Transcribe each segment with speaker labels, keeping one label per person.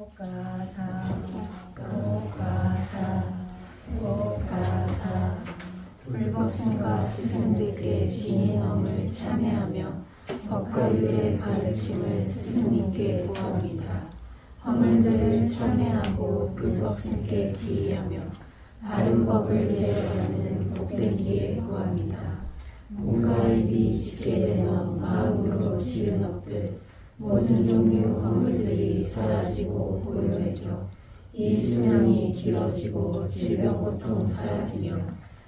Speaker 1: 오가사 불법승과 스승들께 진인엄을 참회하며 법과 율의 가르침을 스승님께 구합니다. 허물들을 참회하고 불법승께 귀의하며 바른 법을 내려가는 복된 기회 구합니다. 몸과 입이 짓게 된 업, 마음으로 지은 업들 모든 종류 허물들이 사라지고 고요해져 이 수명이 길어지고 질병 고통 사라지며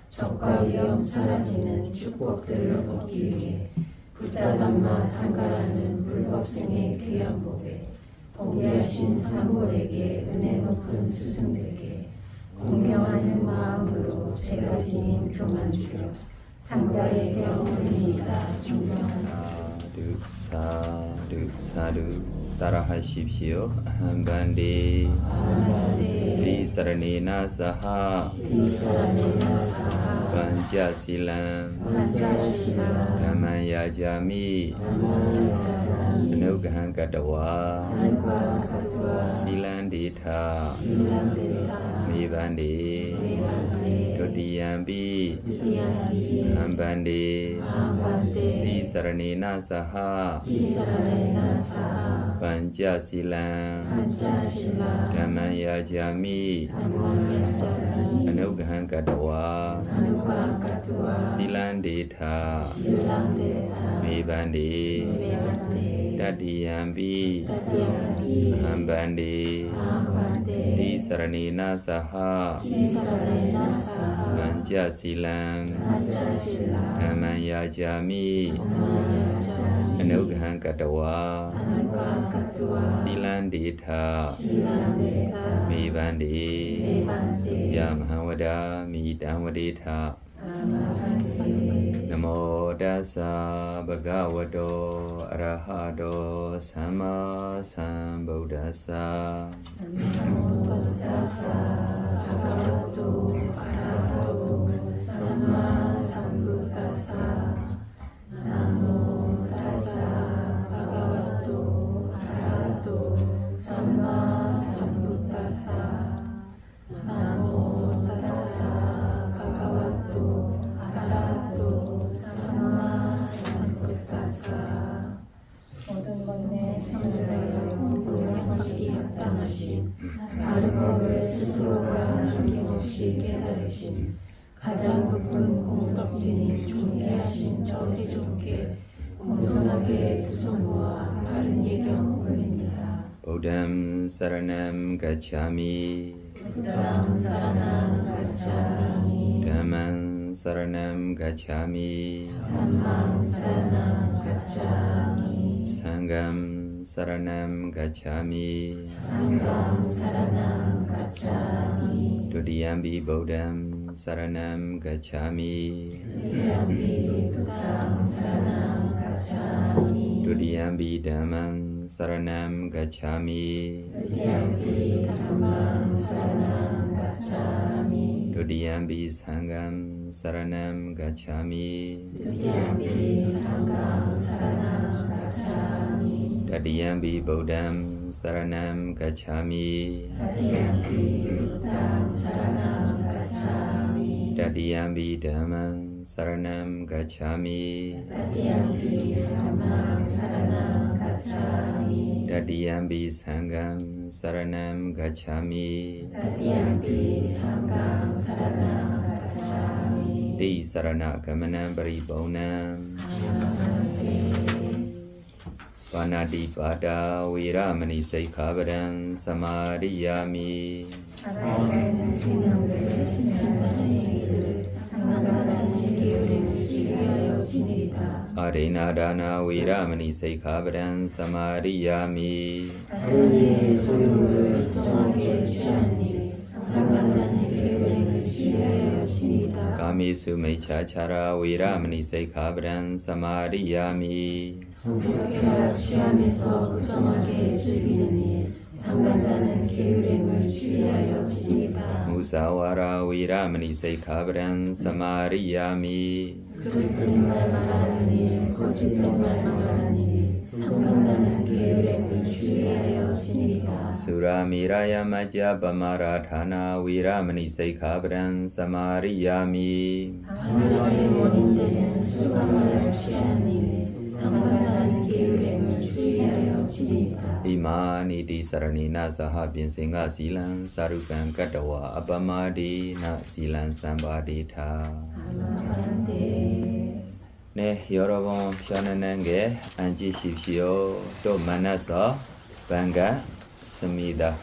Speaker 1: 적과 위험 사라지는 축복들을 얻기 위해 붓다담마 상가라는 불법승의 귀한 법에 공개하신 삼볼에게 은혜 높은 스승들께 공경하는 마음으로 제가 지닌 교만 주려 상가의 경올립니다. 존경합니다.
Speaker 2: 사르 따라하십시오. 한반디 디사라네나 사하 반자실람 담마야자미 아누가한가다와 실란디타 미반디 도디얌비 한반디 디사라네나 사하 반자실람 담마야자미 아누가한가다와 실란디타 미반디 다디얌비 한반디 디사라네나 사하 반자실람 담마야자미 아누가한가다와 실란디타 미반디 야마하와다 미담와디타 Namo Dassa Bhagavato Arahato Samma Sambuddhassa.
Speaker 1: Namo Dassa Bhagavato Arahato Samma Sambuddhassa. Namo Dassa Bhagavato Arahato Samma Sambuddhassa. Namo Dassa Bhagavato Arahato Samma Sambuddhassa. 모든 것내 성술하여 공양받기 합당하신 바른 법을 스스로가 남김없이 깨달으신 가장 높은 공덕진이 존귀하신 저 세존께 공손하게 부성모와 바른 예경 올립니다.
Speaker 2: Buddham Saranam Gacchami.
Speaker 1: 부담 사랑함 가차미
Speaker 2: Dhammam Saranam Gacchami.
Speaker 1: 담망 사랑함 가차미
Speaker 2: Sangham Saranam Gacchami.
Speaker 1: 상감 사랑함 가차미
Speaker 2: Dudiyambi Buddham Saranam Gacchami.
Speaker 1: 두디암비 부담 사랑함 가차미
Speaker 2: Dudiyambi Dhammam Saranam Gacchami.
Speaker 1: 두디암비 담망 사랑함 가차미
Speaker 2: Dudiyambi Sangham Saranam Gacchami.
Speaker 1: 두디암비 상감 사랑함 가차미
Speaker 2: Tadiyambi Buddham Saranam Gacchami.
Speaker 1: 두디암비 부담 사랑함 가차미
Speaker 2: Tadiyambi Dhammam Saranam Gacchami.
Speaker 1: 두디암비 담망 사랑함 가차미
Speaker 2: Tadiyambi Sangham Saranam Gacchami.
Speaker 1: 두디암비 상감 사랑함 가차미
Speaker 2: Di Sarana Gamanam Paribonam. Panadipada Viramani Saikhavadam Samadhiyami.
Speaker 1: 살아있는 생명들을 칭찬하는 얘기들을 상상하는 기울임을 주의하여 지니리다.
Speaker 2: Arinadana Viramani Saikhavadam Samadhiyami.
Speaker 1: 다른 이의 소유물을 정하게 취하는 일, 상관하는 기울임을 주의하여 지니리다.
Speaker 2: Kamisu Mechachara Viramani Saikhavadam Samadhiyami.
Speaker 1: 성적해야 취함에서 부정하게 즐기는 일, 상관하는 기울임을 주의하여 지니리다.
Speaker 2: Musawara Viramani Saikhavadam Samadhiyami.
Speaker 1: 그릇된 말 말하는 일, 거짓된 말 말하는 일, 상관나는 계율행을 주의하여 지니리다.
Speaker 2: 수라미라야 마자 바마라타나 위라마니 세이카브란 사마리야미.
Speaker 1: 하나님의 원인되는 술과 마약 취하는 일, 상관나는 계율행을 주의하여 지니리다.
Speaker 2: 이마니 디사라니나 사하 빈생가 실란 사루칸 카타와 아바마디나 실란 삼바디타. 네, 여러분 편안하게 앉으십시오. 또 만나서 반갑습니다.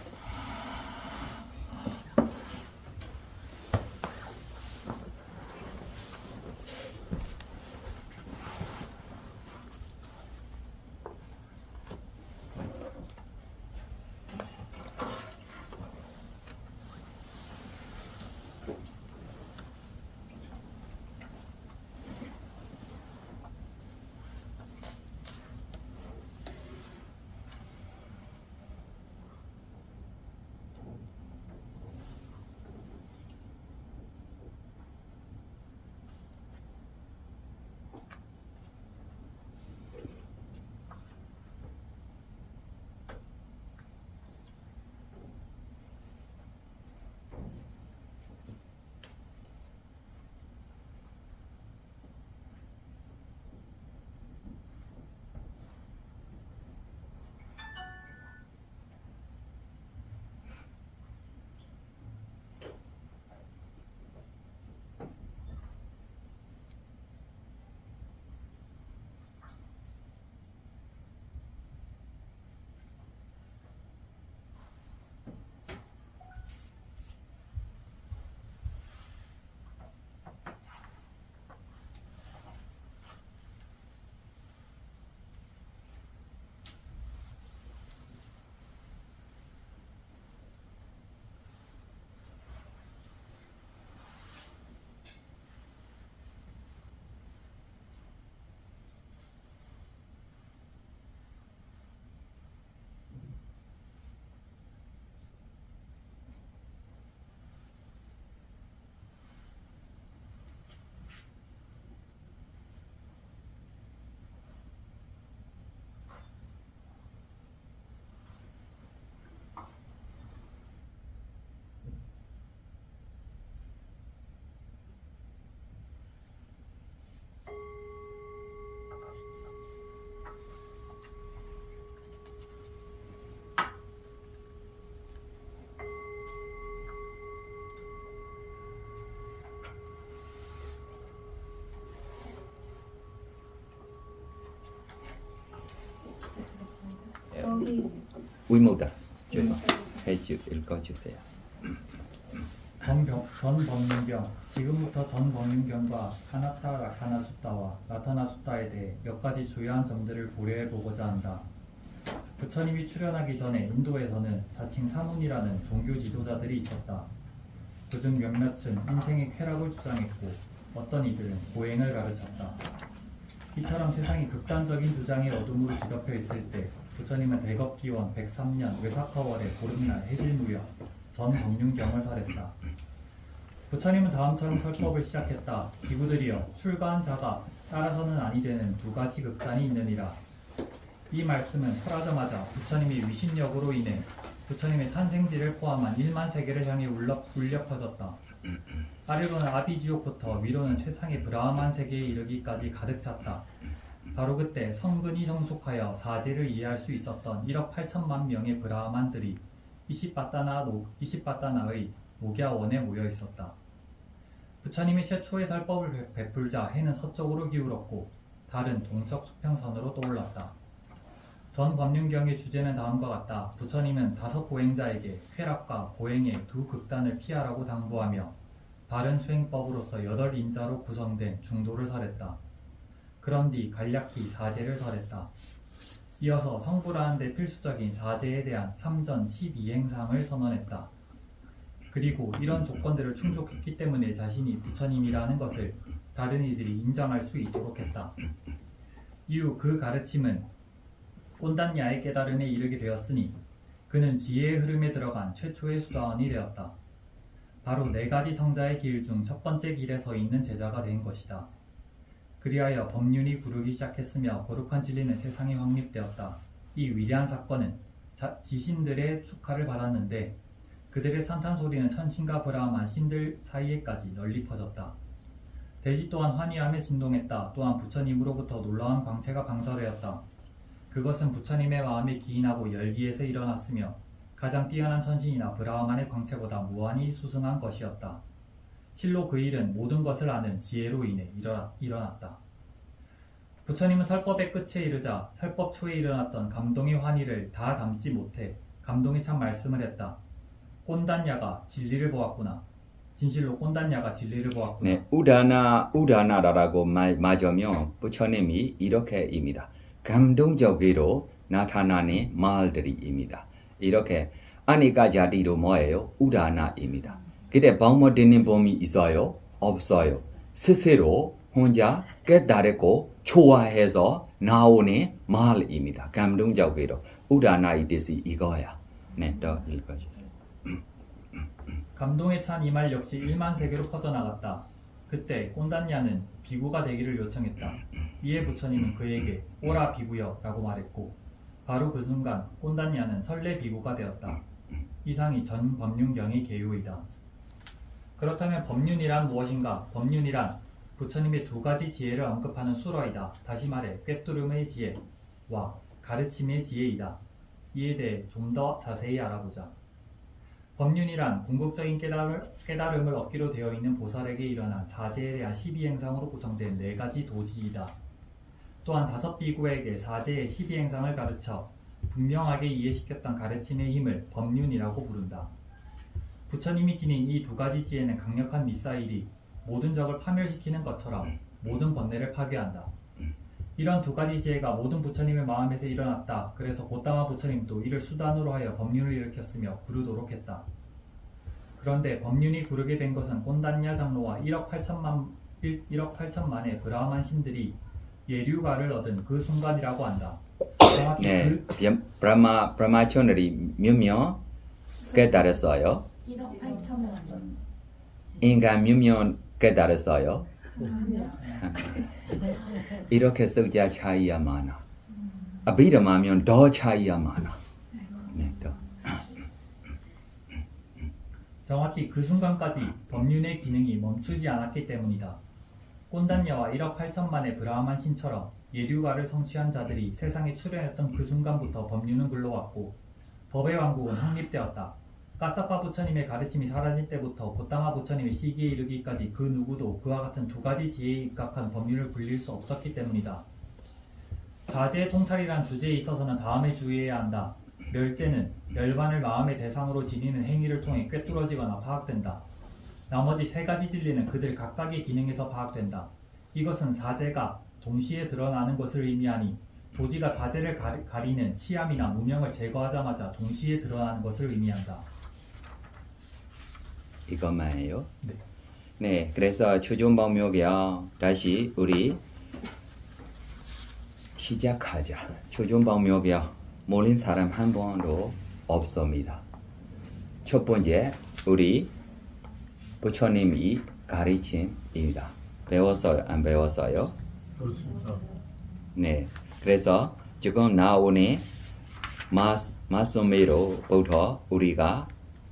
Speaker 2: 위모다 제가 읽어주세요.
Speaker 3: 전법륜경 지금부터 전법륜경과 카나타 라카나숫다와 라타나숫다에 대해 몇 가지 주요한 점들을 고려해 보고자 한다. 부처님이 출현하기 전에 인도에서는 자칭 사문이라는 종교 지도자들이 있었다. 그중 몇몇은 인생의 쾌락을 주장했고 어떤 이들은 고행을 가르쳤다. 이처럼 세상이 극단적인 주장의 어둠으로 뒤덮여 있을 때 부처님은 대겁기원 103년 외사커월의 보름날 해질무렵 전법륜경을 설했다. 부처님은 다음처럼 설법을 시작했다. 비구들이여, 출가한 자가 따라서는 아니 되는 두 가지 극단이 있느니라. 이 말씀은 설하자마자 부처님이 위신력으로 인해 부처님의 탄생지를 포함한 1만 세계를 향해 울려 퍼졌다. 아래로는 아비지옥부터 위로는 최상의 브라ಹ만 세계에 이르기까지 가득 찼다. 바로 그때 성근이 성숙하여 사제를 이해할 수 있었던 1억 8천만 명의 브라하만들이 이시빠따나의 목야원에 모여 있었다. 부처님이 최초의 설법을 베풀자 해는 서쪽으로 기울었고 달은 동쪽 수평선으로 떠올랐다. 전법륜경의 주제는 다음과 같다. 부처님은 5 고행자에게 쾌락과 고행의 두 극단을 피하라고 당부하며 바른 수행법으로서 8인자로 구성된 중도를 설했다. 그런 뒤 간략히 사제를 설했다. 이어서 성불하는데 필수적인 사제에 대한 3전 12행상을 선언했다. 그리고 이런 조건들을 충족했기 때문에 자신이 부처님이라는 것을 다른 이들이 인정할 수 있도록 했다. 이후 그 가르침은 꼰단야의 깨달음에 이르게 되었으니 그는 지혜의 흐름에 들어간 최초의 수다원이 되었다. 바로 4가지 성자의 길 중 첫 번째 길에 서 있는 제자가 된 것이다. 그리하여 법륜이 구르기 시작했으며 거룩한 진리는 세상에 확립되었다. 이 위대한 사건은 지신들의 축하를 받았는데 그들의 산탄소리는 천신과 브라만 신들 사이에까지 널리 퍼졌다. 대지 또한 환희함에 진동했다. 또한 부처님으로부터 놀라운 광채가 방사되었다. 그것은 부처님의 마음에 기인하고 열기에서 일어났으며 가장 뛰어난 천신이나 브라만의 광채보다 무한히 수승한 것이었다. 실로 그 일은 모든 것을 아는 지혜로 인해 일어났다. 부처님은 설법의 끝에 이르자 설법 초에 일어났던 감동의 환희를 다 담지 못해 감동이 참 말씀을 했다. 꼰단야가 진리를 보았구나. 진실로 꼰단야가 진리를 보았구나.
Speaker 2: 네, 우다나라고 맞으면 부처님이 이렇게입니다. 감동적으로 나타나는 말들이입니다. 이렇게 아니까 자디도 뭐예요? 우다나입니다. 그때 방모되는 범이 있어요? 없어요. 스스로 혼자 깨달았고 좋아해서 나오는 말입니다. 감동적으로 우다나의 뜻이 이거야. 네, 더 읽어주세요.
Speaker 3: 감동에 찬 이 말 역시 1만 세계로 퍼져나갔다. 그때 꼰단야는 비구가 되기를 요청했다. 이에 부처님은 그에게 오라 비구여 라고 말했고 바로 그 순간 꼰단야는 설레 비구가 되었다. 이상이 전 법륜경의 개요이다. 그렇다면 법륜이란 무엇인가? 법륜이란 부처님의 두 가지 지혜를 언급하는 수러이다. 다시 말해 꿰뚫음의 지혜와 가르침의 지혜이다. 이에 대해 좀 더 자세히 알아보자. 법륜이란 궁극적인 깨달음을 얻기로 되어 있는 보살에게 일어난 사제에 대한 12행상으로 구성된 4가지 도지이다. 또한 5비구에게 사제의 12행상을 가르쳐 분명하게 이해시켰던 가르침의 힘을 법륜이라고 부른다. 부처님이 지닌 이 2가지 지혜는 강력한 미사일이 모든 적을 파멸시키는 것처럼 모든 번뇌를 파괴한다. 이런 2가지 지혜가 모든 부처님의 마음에서 일어났다. 그래서 고타마 부처님도 이를 수단으로 하여 법륜을 일으켰으며 구르도록 했다. 그런데 법륜이 구르게 된 것은 꼰단야 장로와 1억 8천만의 브라만 신들이 예류가를 얻은 그 순간이라고 한다.
Speaker 2: 네, 브라마촌들이 몇 명 깨달았어요?
Speaker 1: 1억 8천만.
Speaker 2: 인간 몇 명 깨달았어요? 이렇게 숫자 차이가 많아. 비람하면 더 차이가 많아. 네, 더.
Speaker 3: 정확히 그 순간까지 법륜의 기능이 멈추지 않았기 때문이다. 꼰단야와 1억 8천만의 브라만 신처럼 예류가를 성취한 자들이 세상에 출현했던 그 순간부터 법륜은 굴러왔고 법의 왕국은 확립되었다. 까사파 부처님의 가르침이 사라질 때부터 고타마 부처님의 시기에 이르기까지 그 누구도 그와 같은 2가지 지혜에 입각한 법륜을 굴릴 수 없었기 때문이다. 사제의 통찰이란 주제에 있어서는 다음에 주의해야 한다. 멸제는 열반을 마음의 대상으로 지니는 행위를 통해 꿰뚫어지거나 파악된다. 나머지 3가지 진리는 그들 각각의 기능에서 파악된다. 이것은 사제가 동시에 드러나는 것을 의미하니 도지가 사제를 가리는 치암이나 무명을 제거하자마자 동시에 드러나는 것을 의미한다.
Speaker 2: 이것만이에요?
Speaker 3: 네.
Speaker 2: 네, 그래서 초존방묘경 다시 우리 시작하자. 초존방묘경 모르는 사람 한 번도 없습니다. 첫 번째, 우리 부처님이 가르침입니다. 배웠어요? 안 배웠어요?
Speaker 4: 그렇습니다.
Speaker 2: 네, 그래서 지금 나오는 말씀으로부터 우리가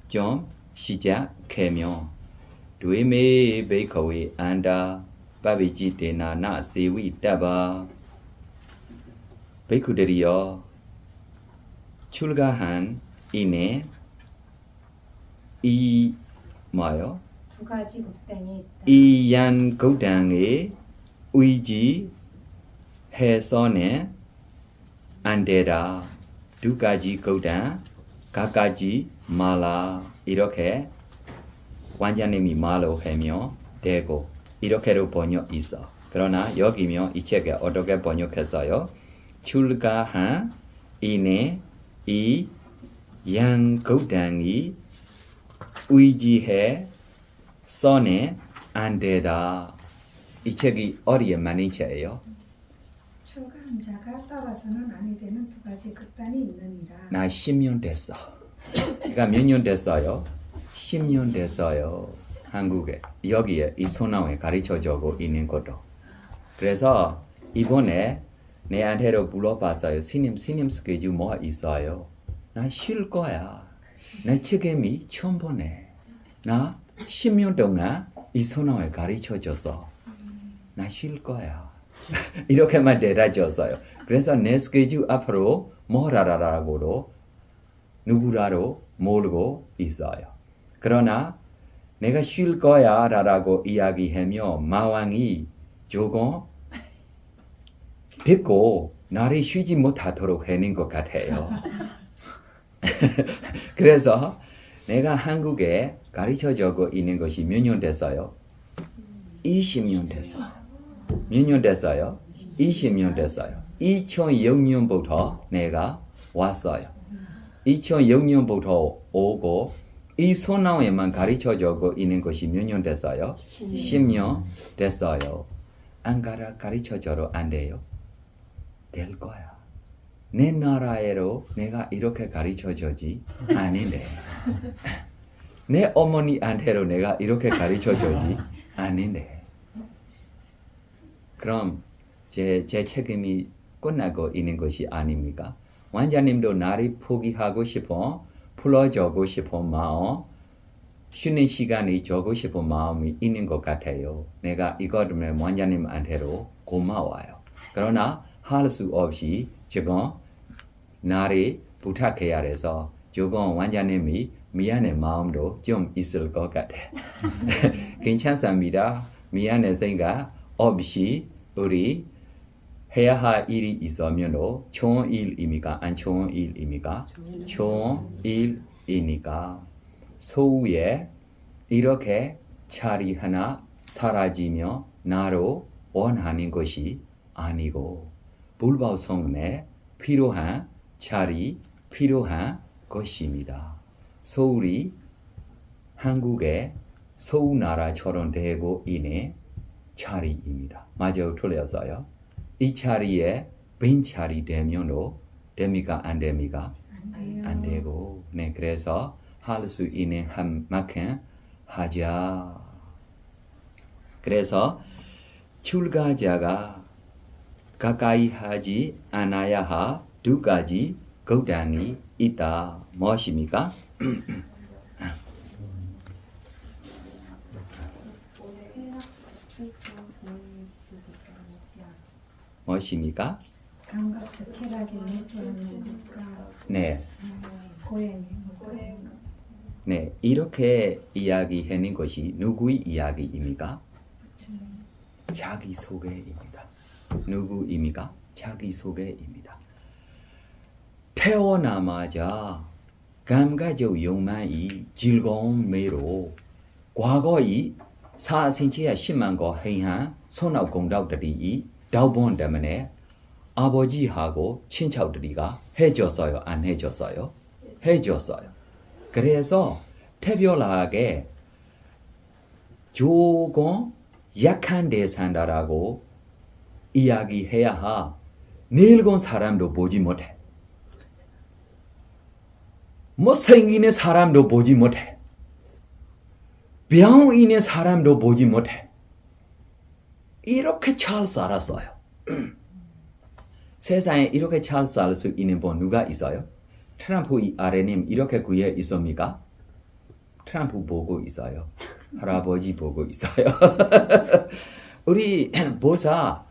Speaker 2: 좀 시작하면 두이메 베이커웨 안다 바비지테나 나 세위 따바 베이쿠들이여 출가한 이내 이 뭐요?
Speaker 1: 2가지 법당이 있다.
Speaker 2: 이얀 고당에 의지해서는 안 되라. 2가지 고당 각가지 말라. 이렇게 완자님이 말로 하면 되고 이렇게도 번역 있어. 그러나 여기면 이 책에 어떻게 번역했어요? 출가한 이내 이 양고당이 의지해 써내 안 되다. 이 책이 어디에 많은 책이에요?
Speaker 5: 출가한 자가 따라서는 아니 되는 2가지 극단이 있느니라.
Speaker 2: 나 10년 됐어. 그러니까 몇 년 됐어요? 10년 됐어요. 한국에 여기에 이 소나무에 가르쳐주고 있는 것도. 그래서 이번에 내한테도 물어봤어요. 스님 스케줄 뭐 있어요? 나 쉴 거야. 내 책임이 처음 보네. 나 10년 동안 이 소나를 가르쳐줬어. 나 쉴 거야. 이렇게만 대답해줬어요. 그래서 내 스케줄 앞으로 뭐라라라고도 누구라도 모르고 있어요. 그러나 내가 쉴 거야 라고 이야기하며 마왕이 조금 듣고 나를 쉬지 못하도록 하는 것 같아요. 그래서 내가 한국에 가르쳐주고 있는 것이 몇 년 됐어요? 20년 됐어요. 몇 년 됐어요? 20년 됐어요. 2006년부터 내가 왔어요. 2006년부터 오고 이 소나무에만 가르쳐주고 있는 것이 몇 년 됐어요? 10년 됐어요. 안 가르쳐줘도 안 돼요? 될 거야. 내 나라에도 내가 이렇게 가르쳐주지 않는데 내 어머니한테도 내가 이렇게 가르쳐주지 않는데 그럼 제 책임이 끝나고 있는 것이 아닙니까? 원장님도 나를 포기하고 싶어 풀어주고 싶은 마음 쉬는 시간이 주고 싶은 마음이 있는 것 같아요. 내가 이것 때문에 원장님한테도 고마워요. 그러나 할 수 없이 지금 나를 부탁해야 해서 조금 원장님이 미안한 마음도 좀 있을 것 같아. 괜찮습니다. 미안한 생각 없이 우리 해야 할 일이 있으면도 좋은 일입니까? 안 좋은 일입니까? 좋은 일이니까 소우에 이렇게 자리 하나 사라지며 나로 원하는 것이 아니고 불법 성에 필요한 자리, 필요한 것입니다. 서울이 한국의 서울 나라처럼 되고 있는 자리입니다. 맞아요, 틀렸어요. 이 자리에 빈 자리 되면도 됩니까? 안 됩니까? 안 되고, 네, 그래서 할 수 있는 한 만큼 하자. 그래서 출가자가 가까이 하지 않아야 할 두 가지 거당이 있다. 무엇입니까? 무엇입니까?
Speaker 5: 감각도 쾌락이 못하니까
Speaker 2: 네,
Speaker 5: 고행이
Speaker 2: 네, 이렇게 이야기하는 것이 누구의 이야기입니까? 자기 소개입니다. 누구입니까? 자기 소개입니다. 태어나마자 감각적 욕망이 즐거운 매로 과거의 4cm의 10만 거 행한 손업공덕들이 다번 때문에 아버지하고 친척들이가 해줬어요? 안 해줬어요? 해줬어요. 그래서 특별하게 조금 약한 데 산다라고 이야기해야 하 늙은 사람도 보지 못해. 못생기는 사람도 보지 못해. 병 있는 사람도 보지 못해. 이렇게 잘 살았어요. 세상에 이렇게 잘 살 수 있는 분 누가 있어요? 트럼프 이 아래님 이렇게 구해 있습니까? 트럼프 보고 있어요. 할아버지 보고 있어요. 우리 보사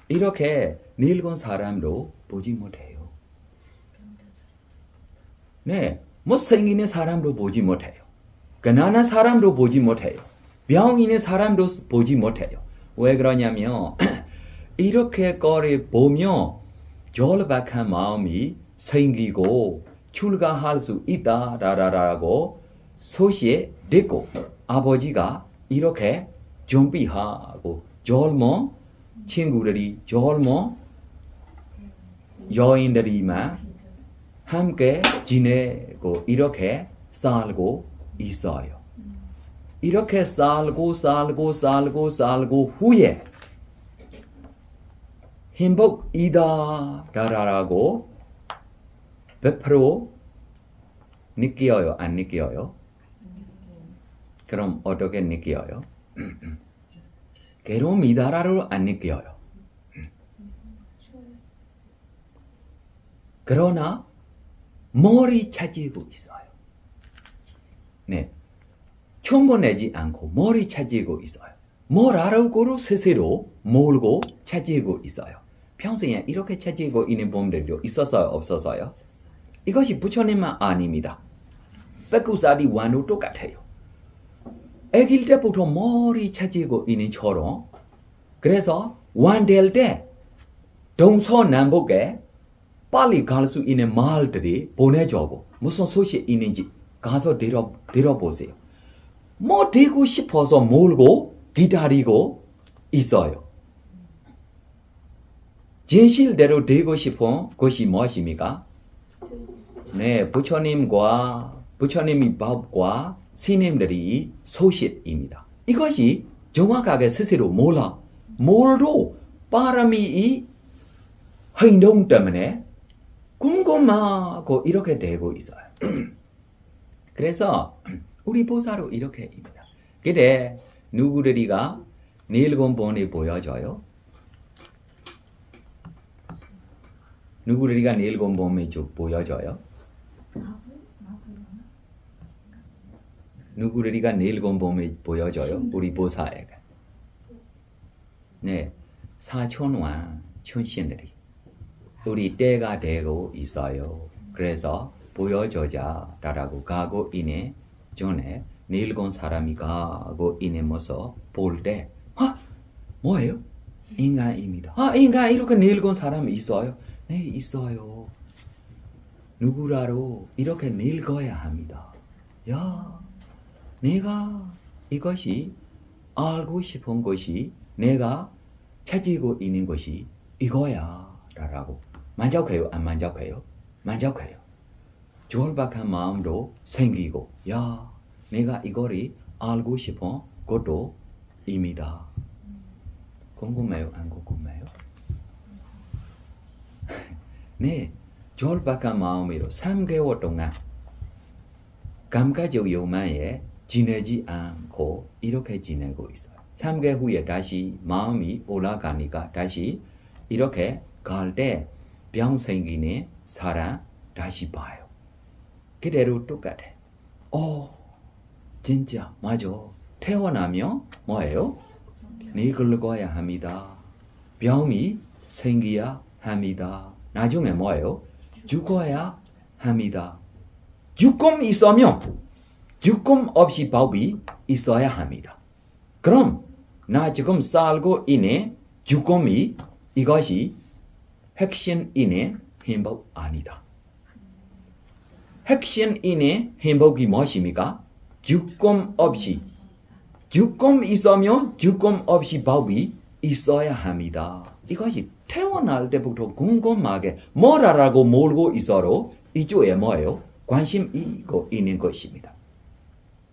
Speaker 2: 이렇게 늙은 사람도 보지 못해요. 네, 못생기는 사람도 보지 못해요. 가난한 사람도 보지 못해요. 병 있는 사람도 보지 못해요. 왜 그러냐면 이렇게 거리 보면 절박한 마음이 생기고 출가할 수 있다라고 소식 듣고 아버지가 이렇게 준비하고 젊은 친구들이 젊은 여인들이만 함께 지내고 이렇게 살고 있어요. 이렇게 살고 후에 행복이다라고 100% 느껴요? 안 느껴요? 그럼 어떻게 느껴요? 괴로움이다라고 안 느껴요. 그러나 머리 차지고 있어요. 네, 충분하지 않고 머리 차지고 있어요. 뭘 알고 스스로 몰고 차지고 있어요. 평소에 이렇게 차지고 있는 분들도 있었어요, 없었어요? 이것이 부처님만 아닙니다. 백구사리 완도 똑같아요. 애길 때부터 머리 차지고 있는 처럼 그래서 완될 때 동서남북에 빨리 갈 수 있는 말들이 보내줘고 무슨 소식 있는지 가서 들어보세요. 뭐 되고 싶어서 몰고 기다리고 있어요. 진실대로 되고 싶은 것이 무엇입니까? 네, 부처님의 법과 스님들이 소식입니다. 이것이 정확하게 스스로 몰라. 몰도 바람이 행동 때문에 궁금하고 이렇게 되고 있어요. 그래서 우리 보살도 이렇게입니다. 근데 누구들이가 닐곤본이 보여줘요? 누구들이가 닐곤본이 보여줘요? 누구들이가 닐곤본이 보여줘요? 우리 보살에게. 네, 사촌왕 춘신들이 우리 때가 되고 있어요. 그래서 보여주자라고 가고 있는 전에 늙은 사람이 가고 있는 모습 볼 때, 뭐예요? 인간입니다. 인간 이렇게 늙은 사람이 있어요? 네, 있어요. 누구라도 이렇게 늙어야 합니다. 야, 내가 이것이 알고 싶은 것이 내가 찾고 있는 것이 이거야 라고 만족해요? 안 만족해요? 만족해요. 절박한 마음도 생기고 야 내가 이거를 알고 싶은 것도 입니다. 궁금해요? 안 궁금해요? 네, 절박한 마음으로 3개월 동안 감가적 요만에 지내지 않고 이렇게 지내고 있어요. 3개월 후에 다시 마음이 올라가니까 다시 이렇게 갈 때 병 생기는 사람 다시 봐요. 그대로 똑같아. 진짜 맞아. 태어나면 뭐예요? 늙어야 합니다. 병이 생겨야 합니다. 나중에 뭐예요? 죽어야 합니다. 죽음 있으면 죽음 없이 법이 있어야 합니다. 그럼 나 지금 살고 있는 죽음이 이것이 핵심 있는 행복 아니다. 핵심 있는 행복이 무엇입니까? 죽음 없이. 죽음 있으면 죽음 없이 법이 있어야 합니다. 이것이 태어날 때부터 궁금하게 뭐라고 몰고 있어도 이쪽에 뭐예요? 관심 있는 것입니다.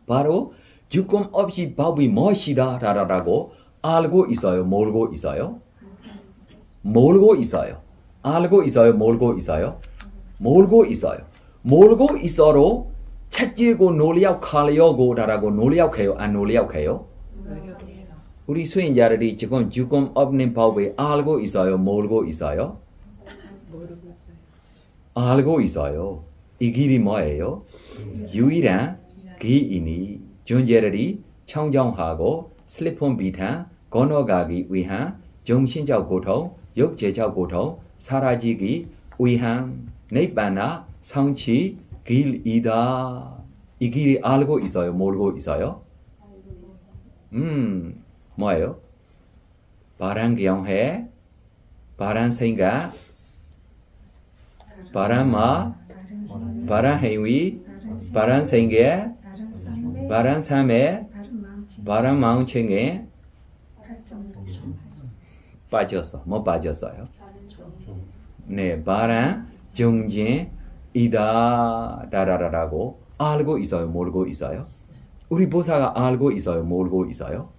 Speaker 2: 바로 죽음 없이 법이 무엇이다 라고 알고 있어요? 몰고 있어요? 몰고 있어요. 알고 있어요? 몰고 있어요? 몰고 있어요. 몰고 있어도 찾고 노력하려고 라고 노력해요? 안 노력해요? 우리 수행자들이 지금 죽음 없는 법을 알고 있어요? 몰고 있어요? 알고 있어요. 이 길이 뭐예요? 유일한 길이니 존재들이 청정하고 슬리폰 비탄 건너가기 위한 정신적 고통, 육체적 고통 사라지기 위한 니바나 성취 길이다. 이 길이 알고 있어요? 몰고 있어요? 뭐예요? 바른 경해, 바른 생각, 바른 말, 바른 행위, 바른 생각, 바른 삶에, 바른 마음챙에 빠졌어. 뭐 빠졌어요? 네, 바른 정진이다 다라라라고 알고 있어요? 모르고 있어요? 우리 보사가 알고 있어요? 모르고 있어요?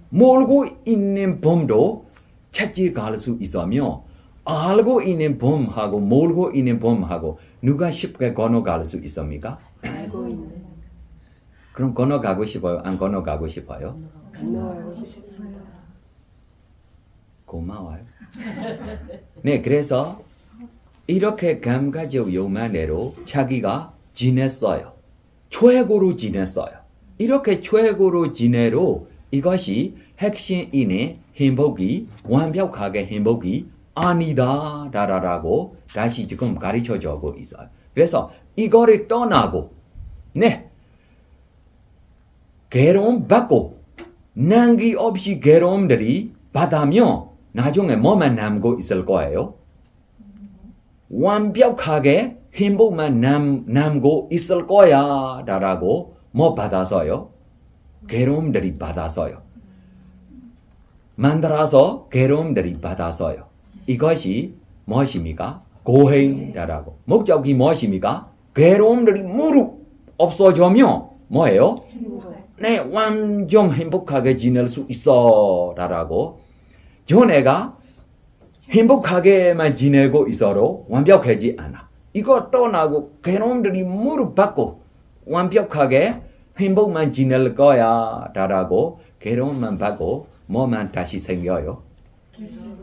Speaker 2: 모르고 있는 범도 찾아갈 수 있으며 알고 있는 범하고 모르고 있는 범하고 누가 쉽게 건너갈 수 있습니까?
Speaker 4: 알고 있는.
Speaker 2: 그럼 건너가고 싶어요? 안 건너가고 싶어요?
Speaker 4: 건너가고 싶습니다.
Speaker 2: 고마워요. 네, 그래서 이렇게 감가적 요만대로 자기가 지냈어요. 최고로 지냈어요. 이렇게 최고로 지내로 이것이 핵심인의 행복이 완벽하게 행복이 아니다라고 다시 지금 가르쳐주고 있어요. 그래서 이거를 떠나고 네 괴로움 받고 난기 없이 괴로움들이 받으면 나중에 뭐만 남고 있을 거예요? 완벽하게 행복만 남고 있을 거야 라고 뭐 받아서요? 괴로움들이 받아서요. 만들어서 괴로움들이 받아서요. 이것이 무엇입니까? 고행이라고. 목적이 무엇입니까? 괴로움들이 모두 없어지면 뭐예요? 네, 완전 행복하게 지낼 수 있어 라고. 전에가 행복하게만 지내고 있어도 완벽하지 않아. 이거 떠나고 괴로움들이 모두 받고 완벽하게 행복만 지낼 거야 라고 괴로움만 받고 뭐만 다시 생겨요?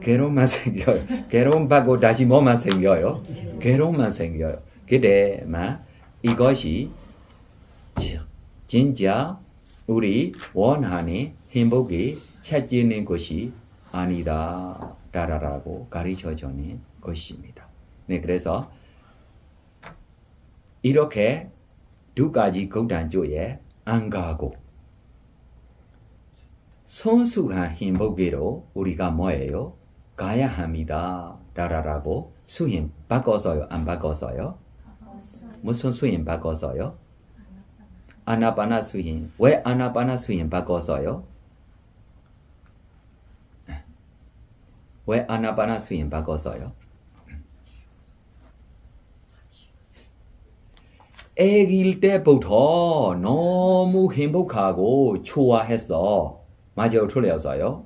Speaker 2: 괴로움만 생겨요. 괴로움 받고 다시 뭐만 생겨요? 괴로움만 생겨요. 그때만 이것이 진짜 우리 원하는 행복이 찾는 것이 아니다 라고 가르쳐주는 것입니다. 네, 그래서 이렇게 두 가지 극단주의에 안 가고 순수한 행복으로 우리가 뭐예요? 가야 합니다 라고 수행 바꿔서요? 안 바꿔서요? 무슨 수행 바꿔서요? 아나파나 수행. 왜 아나파나 수행 바꿔서요? 왜 아나파나 수행 바꿔서요? 애기일 때부터 너무 행복하고 좋아했어. 맞아요? 틀렸어요?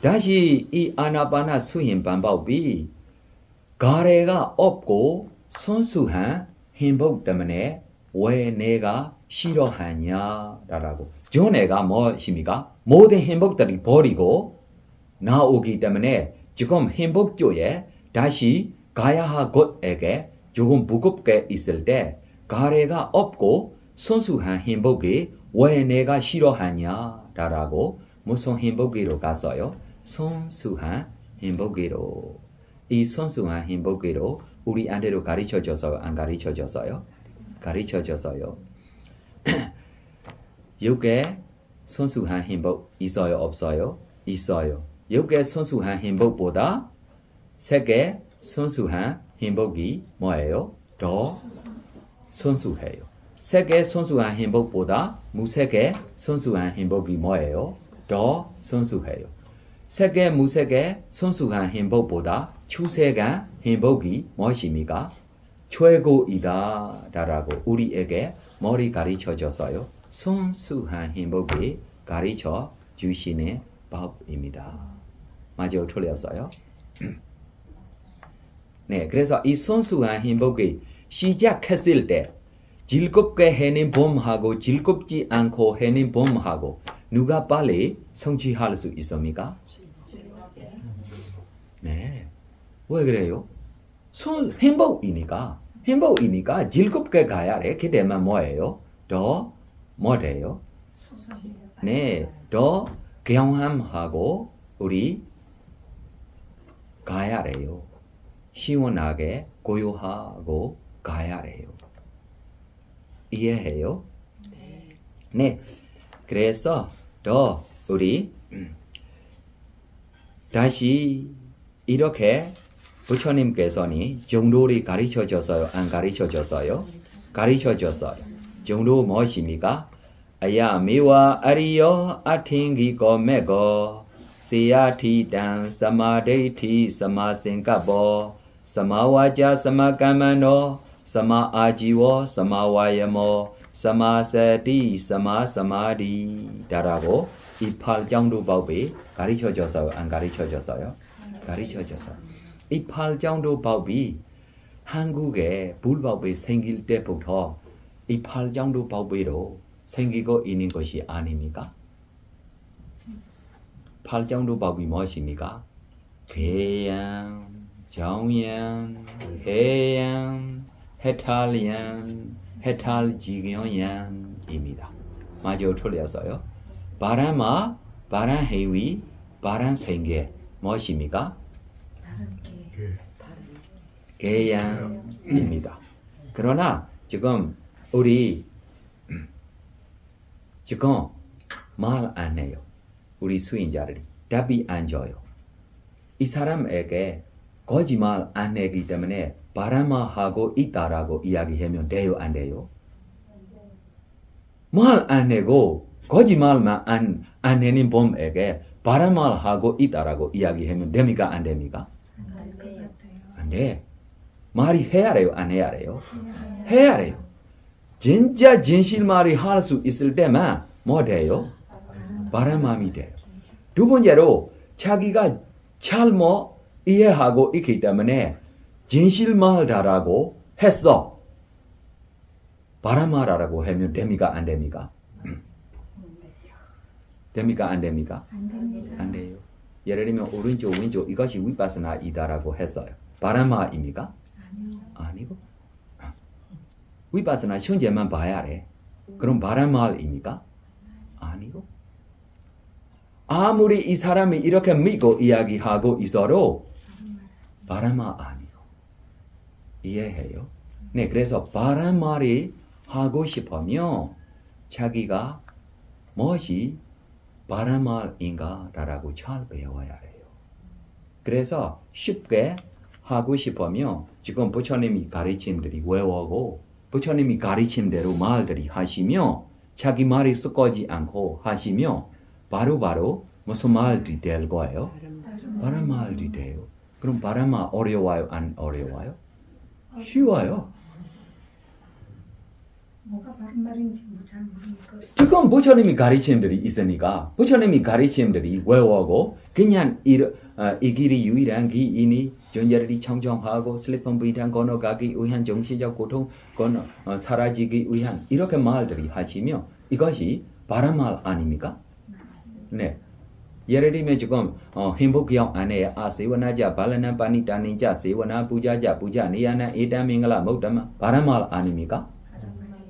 Speaker 2: 다시 이 아나파나 수행 방법이 가래가 없고 순수한 행복 때문에 왜 내가 싫어하냐라고. 전에가 무엇입니까? 모든 행복들이 버리고 나오기 때문에 지금 행복주에 다시 가야 할 곳에게 조금 무겁게 있을 때 가래가 없고 순수한 행복이 왜 내가 싫어하냐라고 무슨 행복으로 갔어요? 순수한 행복으로. 이 순수한 행복으로 우리한테도 가르쳐줘서요? 안 가르쳐줬어요? 가르쳐줬어요. 이게 순수한 행복 있어요? 없어요? 있어요. 이게 순수한 행복보다 세계 순수한 행복이 뭐예요? 더 순수해요. 세계 순수한 행복보다 무세계 순수한 행복이 뭐예요? 더 순수해요. 세계 무세계 순수한 행복보다 추세간 행복이 무엇입니까? 최고이다 라고 우리에게 머리 가르쳐줬어요. 순수한 행복이 가르쳐 주시는 법입니다. 맞아요? 틀렸어요? 네, 그래서 이 순수한 행복이 시작했을 때 즐겁게 해낸 범하고 즐겁지 않고 해낸 범하고 누가 빨리 성취할 수 있습니까? 네. 왜 그래요? 행복이니까 즐겁게 가야 돼. 그때만 뭐예요? 더 뭐 돼요? 네, 더 경험하고 우리 가야 돼요. 시원하게 고요하고 가야 돼요. 이해해요? 네. 그래서 더 우리 다시 이렇게 부처님께서는 정도를 가르쳐줬어요? 안 가르쳐줬어요? 가르쳐줬어요. 정도 무엇입니까? 아야미와 아리요 아팅기고 메고 시야티당 사마데이티 사마생가보 사마와자 사마가마노 사마아지워 사마와야모 사마세티 사마사마디다라고 이 8정도 법이 가르쳐줬어요? 안 가르쳐줬어요? 가르쳐줬어요. 이 8정도 법이 한국에 불법이 생길 때부터 이 8정도 법으로 생기고 있는 것이 아닙니까? 8정도 법이 무엇입니까? 괴양, 정연, 해양, 해탈연, 해탈지경연입니다. 맞아 틀렸어요. 바람아, 바람해위, 바람생계 무엇입니까?
Speaker 5: 다른 게
Speaker 2: 계양입니다. 그러나 지금 우리 지금 말 안 해요. 우리 수인자들이 답이 안 줘요. 이 사람에게 거짓말 안 하기 때문에 바람하고 있다라고 이야기하면 돼요, 안 돼요? 말 안 하고 거짓말만 안 하는 봄에게 바람하고 있다라고 이야기하면 됩니까, 안 됩니까?
Speaker 5: 안될것 같아요.
Speaker 2: 안 돼. 말이 해야 돼요, 안 해야 돼요? 해야 돼요. 진짜 진실말이 할 수 있을 때만 뭐 돼요? 바람함이 돼요. 두 번째로 자기가 잘못 이해하고 있기 때문에 진실말다라고 했어. 바람말하라고 하면 됩니까, 안 됩니까? 됩니까, 안 됩니까?
Speaker 5: 안 됩니다.
Speaker 2: 안 돼요. 예를 들면 오른쪽 왼쪽 이것이 위파스나이다라고 했어요. 바람말입니까?
Speaker 5: 아니요.
Speaker 2: 아니고 위파스나 현재만 봐야 돼. 그럼 바람말입니까? 아니고 아무리 이 사람이 이렇게 믿고 이야기하고 있어도 바람말 아니고 이해해요? 네, 그래서 바람말이 하고 싶으면 자기가 무엇이 바람말인가라고 잘 배워야 해요. 그래서 쉽게 하고 싶으면 지금 부처님이 가르침들이 외우고 부처님이 가르침대로 말들이 하시면 자기 말이 섞이지 않고 하시면 바로바로 무슨 말이 될 거예요? 바람 말이 돼요. 그럼 바람말 어려워요? 안 어려워요? 쉬워요.
Speaker 5: 뭐가 바른 말인지 잘 모르니까
Speaker 2: 지금 부처님이 가르침들이 있으니까 부처님이 가르침들이 외우고 그냥 이 길이 유일한 길이니 존재를 청정하고 슬리픈 비탄 건너가기 위한 정신적 고통 사라지기 위한 이렇게 말들이 하시면 이것이 바람말 아닙니까? 네. 예를 들면 지금 행복경 안에 세워나자 발라나 파니타닌자 세워나 부자자 부자 니야나 에다밍글라 못담 바람말 아닙니까?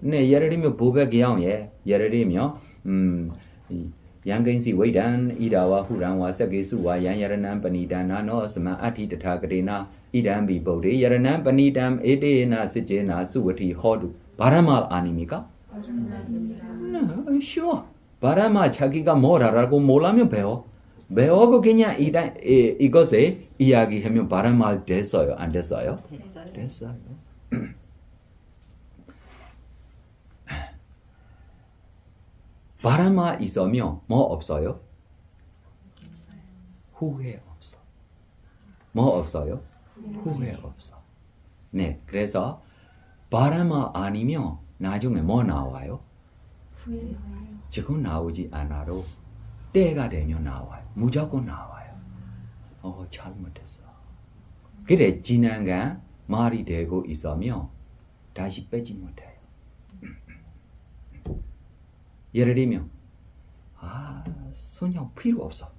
Speaker 2: 네, 예를 들면 보백경에 예를 들면 양근시 웨단 이다와 후란와 세계수와 양야르난 파니타나 노스마 아티타가데나 이담비 보데 야르난 파니담 에데나 시제나 수ဝတိ 호두 바람말 아닙니까?
Speaker 5: 바른 말입니다.
Speaker 2: 네, sure. 바람말 자기가 뭐라고 몰라면 배우고 그냥 이것에 이야기하면 바람말 됐어요, 안 됐어요? 됐어요. 바람말 있으면 뭐 없어요? 후회 없어. 뭐 없어요? 후회 없어. 네, 그래서 바람말 아니면 나중에 뭐 나와요?
Speaker 5: 후회 나와요.
Speaker 2: 지금 나오지 않아도 때가 되면 나와요. 무조건 나와요. 잘못했어. 그래 지난간 말이 되고 있으면 다시 빼지 못해요. 예를 들면 손형 필요 없어.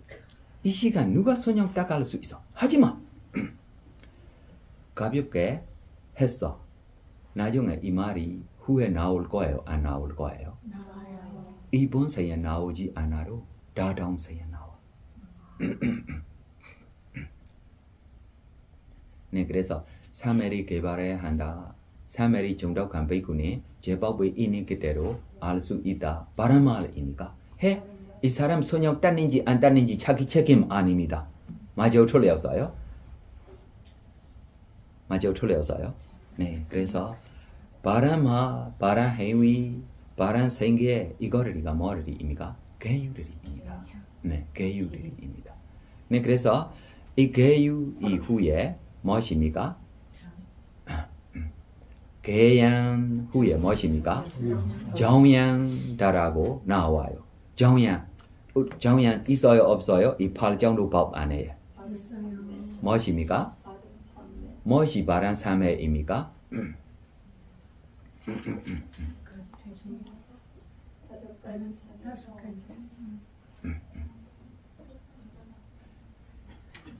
Speaker 2: 이 시간 누가 손형 닦을 수 있어. 하지마. 가볍게 했어. 나중에 이 말이 후에 나올 거예요, 안 나올 거예요?
Speaker 5: 나와요.
Speaker 2: 이번 세에 나오지 않아도 다다음 세에 나와. 네, 그래서 3일이 개발해야 한다. 3일이 정독한 베이군이 제법의 있는 그대로 알 수 있다. 바람말이니까 해. 이 사람 손형 땄는지 안 땄는지 자기 책임 아닙니다. 맞아요, 틀렸어요? 맞아요, 틀렸어요? 네, 그래서 바람하, 바람행위, 바람생계 이거리가 뭐리입니까? 계율입니다. 네, 계율입니다. 네, 그래서 이 계율 이후에 무엇입니까? 계양 후에 무엇입니까? 정양다라고 나와요. 정양 있어요, 없어요? 이 8정도 법 안에
Speaker 5: 있어요.
Speaker 2: 무엇입니까? 무엇이 바람삼매입니까?
Speaker 5: 다섯 가지.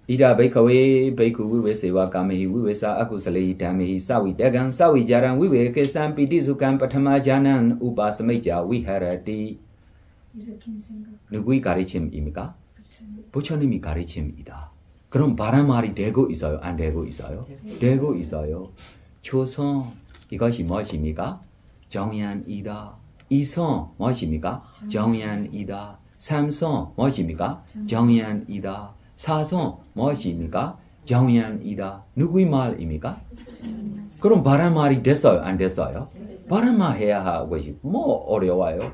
Speaker 2: Ida Bakeaway, Baku, we say Wakamahi, we sa Akusale, Damahi, Sawi, Dagan, Sawi Jaran, we wake Sam Pitizukan, Patama Janan, Ubas Meja, we had a tea.
Speaker 5: 이렇게 생각.
Speaker 2: 누구의 가르침입니까?
Speaker 5: 부처님.
Speaker 2: 부처님이 가르침이다. 그럼 바람말이 되고 있어요? 안 되고 있어요? 되고 있어요. 초성 이것이 무엇입니까? 정연이다. 이성 무엇입니까? 정연이다. 삼성 무엇입니까? 정연이다. 사성 무엇입니까? 정연이다. 누구의 말입니까? 그럼 바람말이 됐어요? 안 됐어요? 바람말 해야 하고 뭐 어려워요?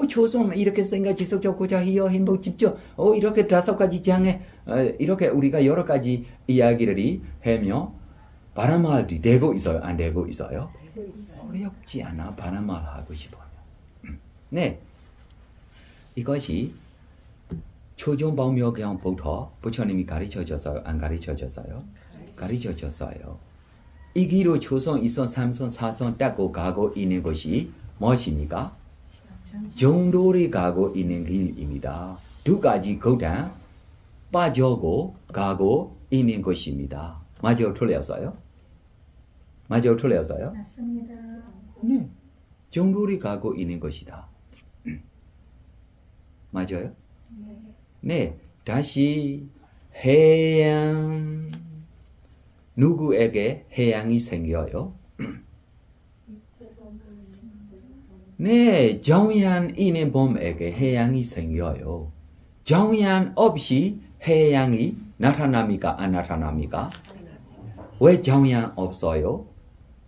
Speaker 2: 초성 이렇게 생각 지속적고자 해요. 행복 집중. 이렇게 5가지 장에 이렇게 우리가 여러 가지 이야기를 하며 바람말이 되고 있어요? 안 되고 있어요? 어렵지 않아. 바람말 하고 싶어요. 네. 이것이 초종법묘경부터 부처님이 가르쳐줬어요? 안 가르쳐줬어요? 가르쳐줬어요. 이 길로 초성, 이성, 삼성, 사성 닦고 가고 있는 것이 무엇입니까? 정도를 가고 있는 길입니다. 두 가지 거단 빠져고 가고 있는 것입니다. 맞아요? 틀렸어요? 맞아요? 틀렸어요?
Speaker 5: 맞습니다.
Speaker 2: 네. 정도를 가고 있는 것이다. 맞아요? 네. 다시 해양 누구에게 해양이 생겨요? 네, 정연 있는 봄에게 해양이 생겨요. 정연 없이 해양이 나타납니까? 안 나타납니까? 왜 정연 없어요?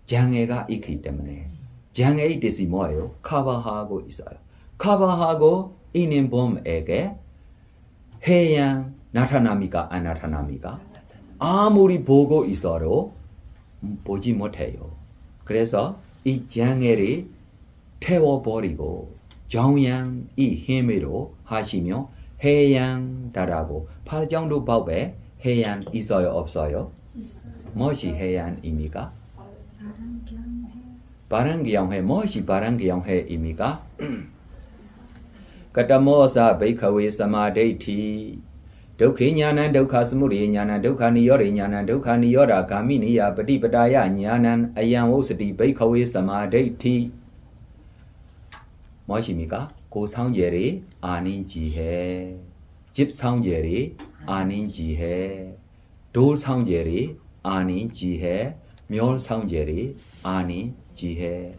Speaker 2: 장애가 있기 때문에. 장애의 뜻이 뭐예요? 커버하고 있어요. 커버하고 있는 봄에게 해양 나타납니까? 안 나타납니까? 아무리 보고 있어도 보지 못해요. 그래서 이 장애를 태워버리고 정양이 힘으로 하시며 해양다라고 팔정도법에 해양 있어요? 없어요? 무엇이 해양입니까? 바람경회 무엇이 바람경회입니까? 그다모사 베이커웨 사마데이티 독해냐난 독하스무리냐난 독하니요리냐난 독하니요라 가미니야ปฏิปดาย냐난 아양오스디 베이커웨 사마데이티 무엇입니까? 고상제리 아닌지해 집상제리 아닌지해 돌상제리 아닌지해 멸상제리 아닌지해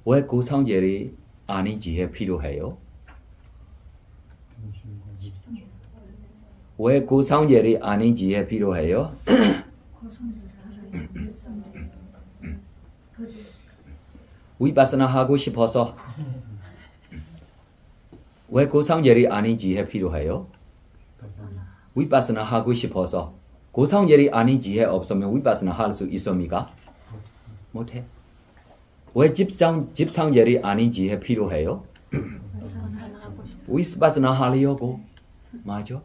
Speaker 2: 왜 고상제리 아닌지해 필요해요? 왜 고상제리 아닌지해 필요해요?
Speaker 5: 고성질 알아요. 일성질.
Speaker 2: 위파스나 하고 싶어서 왜 고상제리 아닌지 해 필요해요? 위파스나 하고 싶어서 고상제리 아닌지 해 없으면 위파스나 할 수 있습니까? 못해. 왜 집상제리 아닌지 해 필요해요? 위파스나 하려고 맞아?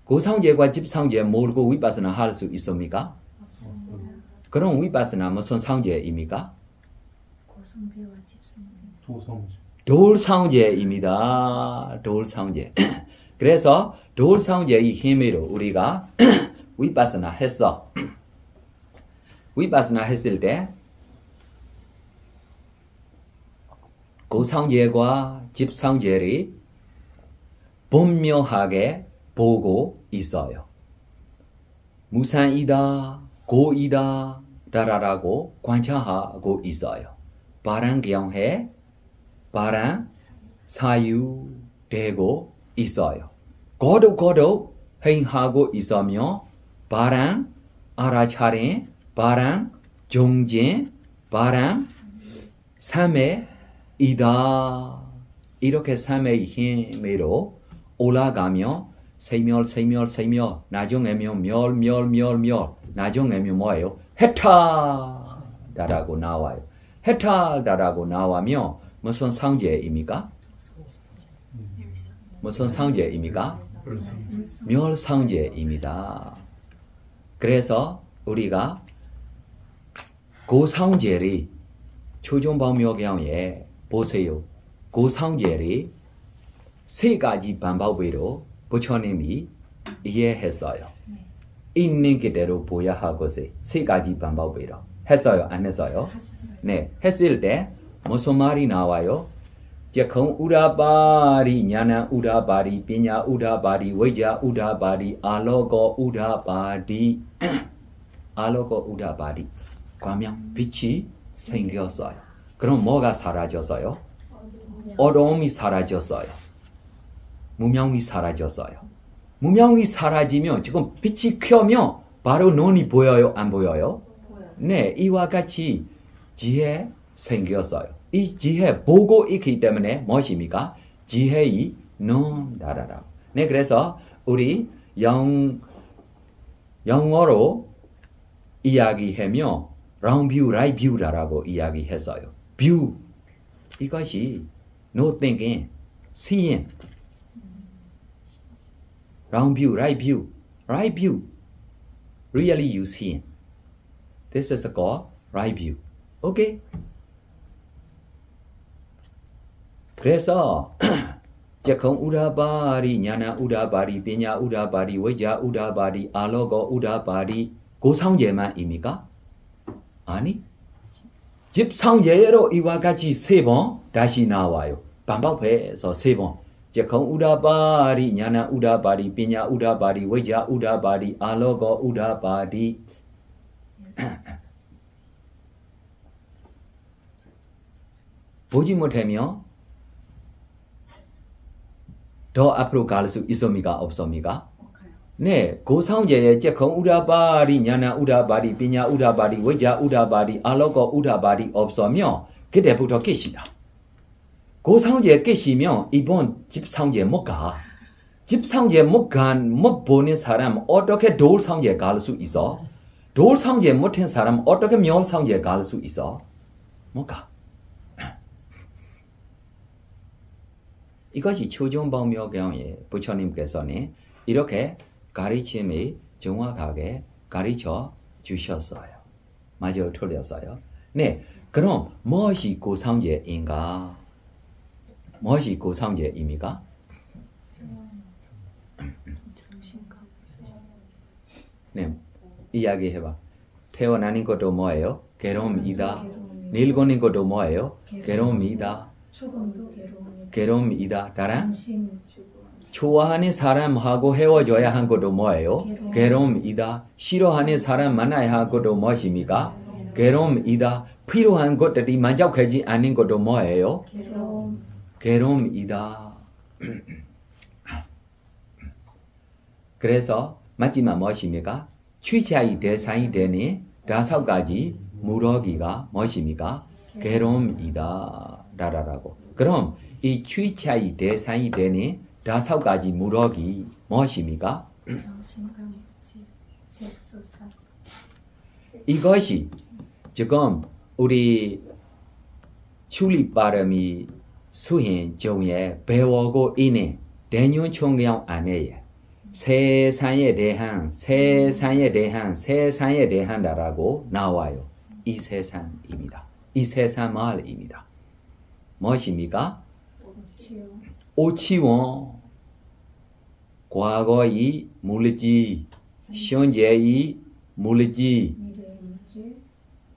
Speaker 2: 고상제과 집상제 모르고 위파스나 할 수 있습니까? 그럼 위파스나 무슨 상제입니까?
Speaker 5: 고성제와 집성제.
Speaker 2: 돌상제입니다. 돌상제. 그래서 돌상제의 힘으로 우리가 위파스나 했어. 위파스나 했을 때 고상제과 집상제를 분명하게 보고 있어요. 무산이다, 고이다, 라라라고 관찰하고 있어요. 바람경해, 바람, 사유되고 있어요. 거듭거듭 행하고 있으며 바람, 알아차림, 바람, 정진, 바람, 삼매이다. 이렇게 삼매의 힘으로 올라가며 세멸, 나중에면 멸, 나중에면 뭐예요? 해탈다라고 나와요. 해탈다라고 나와며 무슨 상제입니까? 무슨 상제입니까? 멸상제입니다. 그래서 우리가 고상제를 초종법묘경에 보세요. 고상제를 3가지 방법으로 부처님이 이해했어요. 있는 그대로 보야 하고서 세 가지 방법으로 했어요, 안 했어요? 네, 했을 때 무슨 말이 나와요? 즉흥 우라바리, ஞான 우라바리, 비냐 우라바리, 외자 우라바리, 알로고 우라바리, 알로고 우라바리. 그러면 빛이 생겼어요. 그럼 뭐가 사라졌어요? 어려움이 사라졌어요. 무명이 사라졌어요. 무명이 사라지면 지금 빛이 켜면 바로 눈이 보여요? 안 보여요? 네, 이와 같이 지혜 생겼어요. 이 지혜 보고 있기 때문에 무엇입니까? 지혜의 눈다라라. 네, 그래서 우리 영어로 이야기하면 round view, right view라고 이야기했어요. view 이것이 no thinking, seeing. round view, right view, right view. Really you seeing. This is called right view. Okay? 그래서 즉흥 우라바리, ஞான 우라바리, 비냐 우라바리, 외자 우라바리, 알로고 우라바리 고상제만입니까? 아니, 집상제로 이와 같이 세 번 다시 나와요. 반복해서 세 번. 즉흥 우라바리, ஞான 우라바리, 비냐 우라바리, 외자 우라바리, 알로고 우라바리. 보지 못하면 더 앞으로 갈 수 있습니까? 없습니까? 네, 고상제의 즉흥 우라바리, ஞான 우라바리, 비냐 우라바리, 외자 우라바리, 알로고 우라바리 없으면 그때부터 끝이다. 고상제 끝이면 이번 집상제 못 가. 집상제 못 보는 사람 어떻게 돌상제 갈 수 있어? 돌상제 못한 사람 어떻게 멸상제 갈 수 있어? 못 가. 이것이 초중방묘경의 부처님께서는 이렇게 가르침이 정확하게 가르쳐 주셨어요. 맞아요, 틀렸어요? 네, 그럼 무엇이 고상제인가? 무엇이 고상제입니까? 네, 이야기해봐. 태어나는 것도 뭐예요? 괴로움이다. 늙는 것도 뭐예요? 괴로움이다.
Speaker 5: 죽음도 괴로움이다.
Speaker 2: 괴로움이다. 다른?
Speaker 5: 안심,
Speaker 2: 좋아하는 사람하고 헤어져야 한 것도 뭐예요? 괴로움이다. 싫어하는 사람 만나야 할 것도 무엇입니까? 괴로움이다. 필요한 것들이 만족하지 않는 것도 뭐예요?
Speaker 5: 괴로움,
Speaker 2: 괴로움이다. 그래서 마지막 무엇입니까? 취차의 대상이 되는 5가지 무더기가 무엇입니까? 괴로움이다. 라라라고. 그럼 이 취차의 대상이 되는 5가지 무더기 무엇입니까?
Speaker 5: 정신강지, 색소사,
Speaker 2: 이것이 지금 우리 출입 발음이 수행 중에 배우고 있는 대륜총경 안에 세상에 대한라고 나와요. 이 세상입니다. 이 세상 말입니다. 무엇입니까?
Speaker 5: 치유,
Speaker 2: 오치원, 과거의 물질, 현재의 물질,
Speaker 5: 미래의 물질,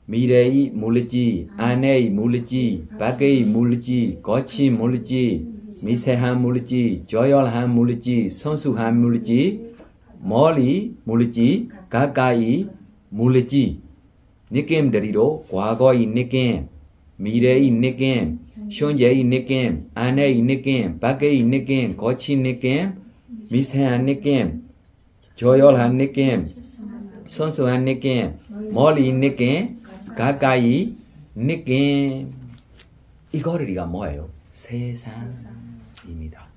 Speaker 2: 미래의 물질, 안의 물질, 밖의 물질, 거친 물질, 미세한 물질, 조열한 물질, 선수한 물질, 멀리 물질, 가까이 물질, 느낌들이로 과거의 느낌, 미래의 느낌, 현재의 느낌, 안의 느낌, 밖의 느낌, 거친 느낌, 미세한 느낌, 조열한 느낌, 선수한 느낌, 멀리 느낌, 가까이 느낌. 이거리가 뭐예요? 세상입니다.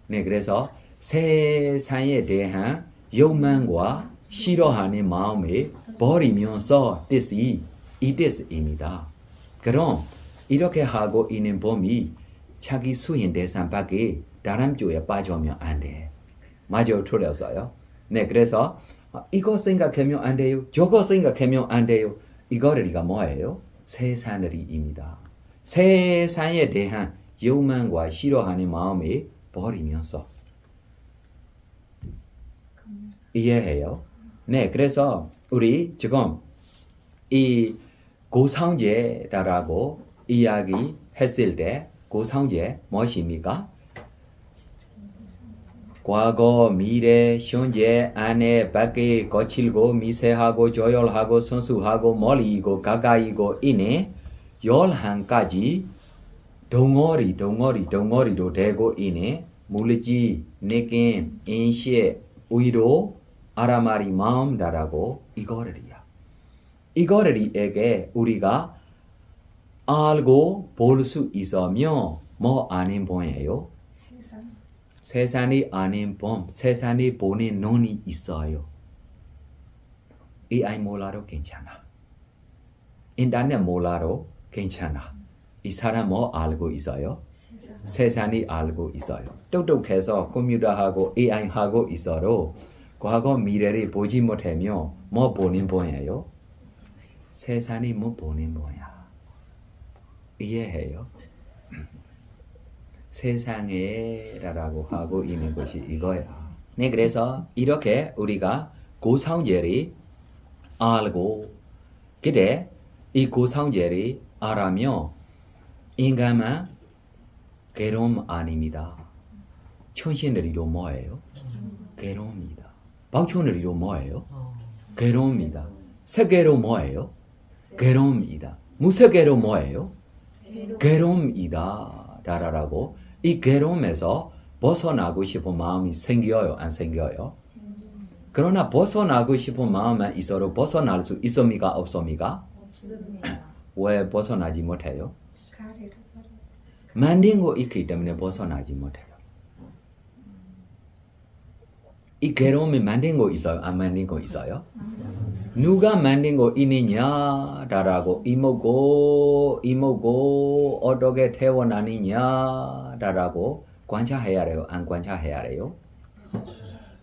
Speaker 2: 네, 그래서 세상에 대한 욕망과 싫어하는 마음을 버리면서 뜻이 이 뜻입니다. 그럼 이렇게 하고 있는 봄이 자기 수행 대상밖에 다른 쪽에 빠지면 안 돼. 맞아요, 틀렸어요? 네, 그래서 이거 생각하면 안 돼요. 저거 생각하면 안 돼요. 이거리가 뭐예요? 세상들이입니다. 세상에 대한 욕망과 싫어하는 마음을 버리면서 이해해요? 네, 그래서 우리 지금 이 고상제라고 이야기했을 때 고상제 무엇입니까? 과거, 미래, 현재, 안에, 밖에, 거칠고, 미세하고, 조열하고, 순수하고, 멀리고, 가까이고, 이네 11가지 덩어리로 되고 이네 물질, 느낌, 인식, 의도, 아라마리, 마음다라고 이거를에게 우리가 알고 볼 수 있으며 뭐 아닌 뭐예요?
Speaker 5: 세상
Speaker 2: 세상이 아닌 봄, 세상이 보는 눈이 있어요. AI 몰라도 괜찮아. 인터넷 몰라도 괜찮아. 이 사람 뭐 알고 있어요? 세상이 알고 있어요. 똑똑해서 컴퓨터하고 AI하고 있어도 과거 미래를 보지 못하며 뭐 보는 거예요? 세상이 뭐 보는 거야. 이해해요? 세상에라고 하고 있는 것이 이거야. 네, 그래서 이렇게 우리가 고상제를 알고 그때 이 고상제를 알아며 인간만 괴로움 아닙니다. 천신들이도 뭐예요? 괴로움이다. 박천들이도 뭐예요? 괴로움이다. 세계로 뭐예요? 괴로움이다. 무세계로 뭐예요? 괴로움이다. 라라고 이 괴로움에서 벗어나고 싶은 마음이 생겨요? 안 생겨요? 그러나 벗어나고 싶은 마음만 있어도 벗어날 수 있습니까? 없습니까?
Speaker 1: 없습니다.
Speaker 2: 왜 벗어나지 못해요?
Speaker 5: 가래를 버려.
Speaker 2: 만든 거 있기 때문에 벗어나지 못해요. 이 괴로움이 만든 거 있어요? 안 만든 거 있어요? 누가 만든 거 있느냐라고 이모고 어떻게 태어나느냐라고 관찰해야 해요? 안 관찰해야 해요?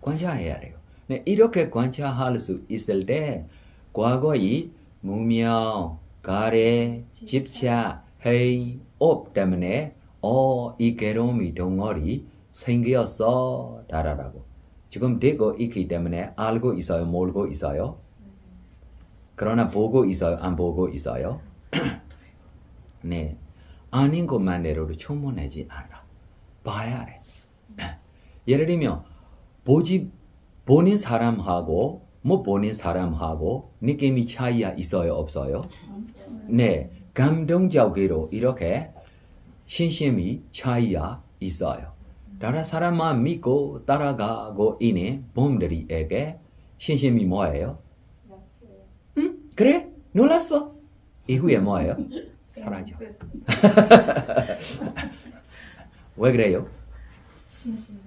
Speaker 2: 관찰해야 해요. 네, 이렇게 관찰할 수 있을 때 과거의 무명, 가래, 집착, 회의, 업 때문에 이 괴로움이 덩어리 생겼어 라라고 지금 되고 있기 때문에 알고 있어요? 모르고 있어요? 그러나 보고 있어요? 안 보고 있어요? 네, 아닌 것만으로도 충분하지 않아. 봐야 해. 예를 들면 보는 사람하고 못 보는 사람하고 느낌이 차이가 있어요? 없어요? 네, 감동적으로 이렇게 신심이 차이가 있어요. 다른 사람만 믿고 따라가고 있는 봄들이에게 신심이 뭐예요? 응? 그래? 놀랐어? 이후에 뭐예요? 사라져. 왜 그래요?
Speaker 1: 신심.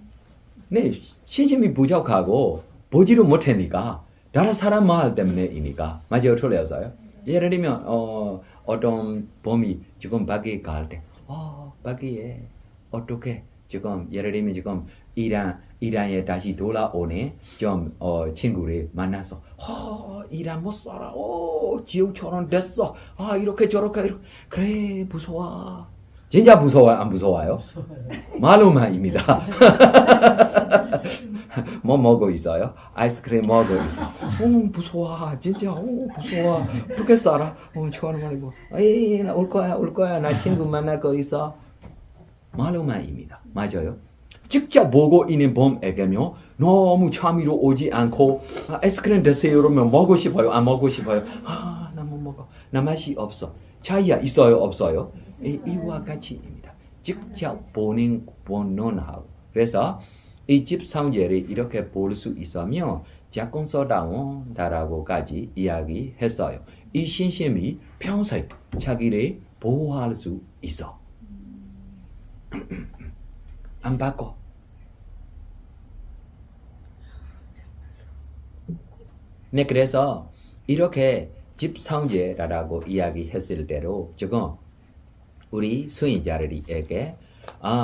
Speaker 2: 네, 신심이 부족하고 보지를 못하니까 다른 사람 말 때문에이니까 맞아요? 틀렸어요? 예를 들면 어떤 봄이 지금 밖에 갈 때 밖에 어떻게 지금 예를 들면 지금 이란에 다시 돌아오는 좀 친구를 만나서 이란 못 살아 지옥처럼 됐어 이렇게 저렇게 그래 무서워 진짜 무서워요 안 무서워요? 말로만입니다. 뭐 먹고 있어요? 아이스크림 먹고 있어. 무서워 진짜 무서워 어떻게 살아? 좋아하는 말이고 에이 나 올 거야 나 친구 만날 거 있어. 말로만입니다. 맞아요. 직접 보고 있는 봄에게며 너무 참이로 오지 않고 아이스크림 드세요 그러면 먹고 싶어요? 안 먹고 싶어요? 나 못 먹어. 나 맛이 없어. 차이가 있어요? 없어요? 이와 같이입니다. 직접 보는 본론하고 그래서 이 집상제를 이렇게 볼 수 있으며 작건서다운다라고까지 이야기했어요. 이 신심이 평생 자기를 보호할 수 있어. 안 바꿔. 네, 그래서 이렇게 집상제라고 이야기했을 때로 지금 우리 수인자들에게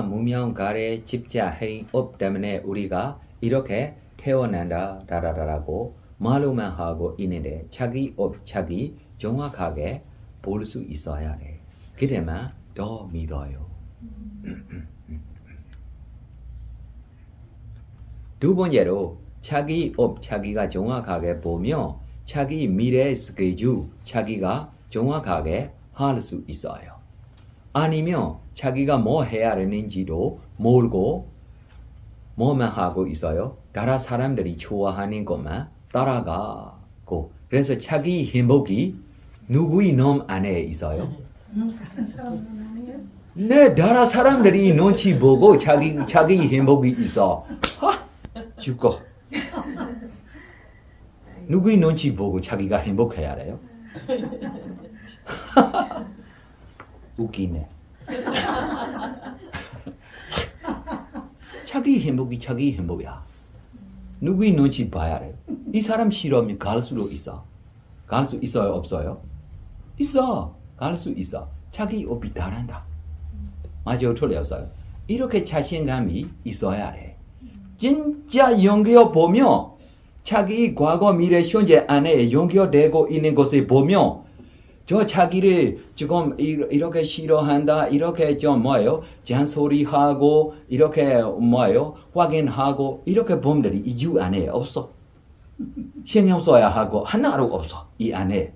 Speaker 2: 무명, 가래, 집착, 회의, 업 때문에 우리가 이렇게 태어난다 라라라고 말로만 하고 있는데 자기 업, 자기 정확하게 볼 수 있어야 해. 그래만 더 믿어요. 두 번째로 자기 업 자기가 정확하게 보며 자기 미래 스케줄 자기가 정확하게 할 수 있어요. 아니면 자기가 뭐 해야 하는지도 모르고 뭐만 하고 있어요. 다른 사람들이 좋아하는 것만 따라가고 그래서 자기 행복이 누구의 놈 안에 있어요?
Speaker 5: 다른 사람은 아니에요.
Speaker 2: 네, 다른 사람들이 눈치 보고 자기 행복이 있어. 죽어. 누구의 눈치 보고 자기가 행복해야 돼요? 웃기네. 자기 행복이 자기 행복이야. 누구의 눈치 봐야 돼요? 이 사람 싫으면 갈 수도 있어. 갈 수 있어요? 없어요? 있어. 갈 수 있어. 자기 업이 다른다. 맞아요? 틀렸어요? 이렇게 자신감이 있어야 돼. 진짜 연결 보면 자기 과거 미래 현재 안에 연결되고 있는 것을 보면 저 자기를 지금 이렇게 싫어한다 이렇게 좀 뭐예요? 잔소리하고 이렇게 뭐예요? 확인하고 이렇게 범들이 이 주 안에 없어. 신경 써야 하고 하나도 없어. 이 안에.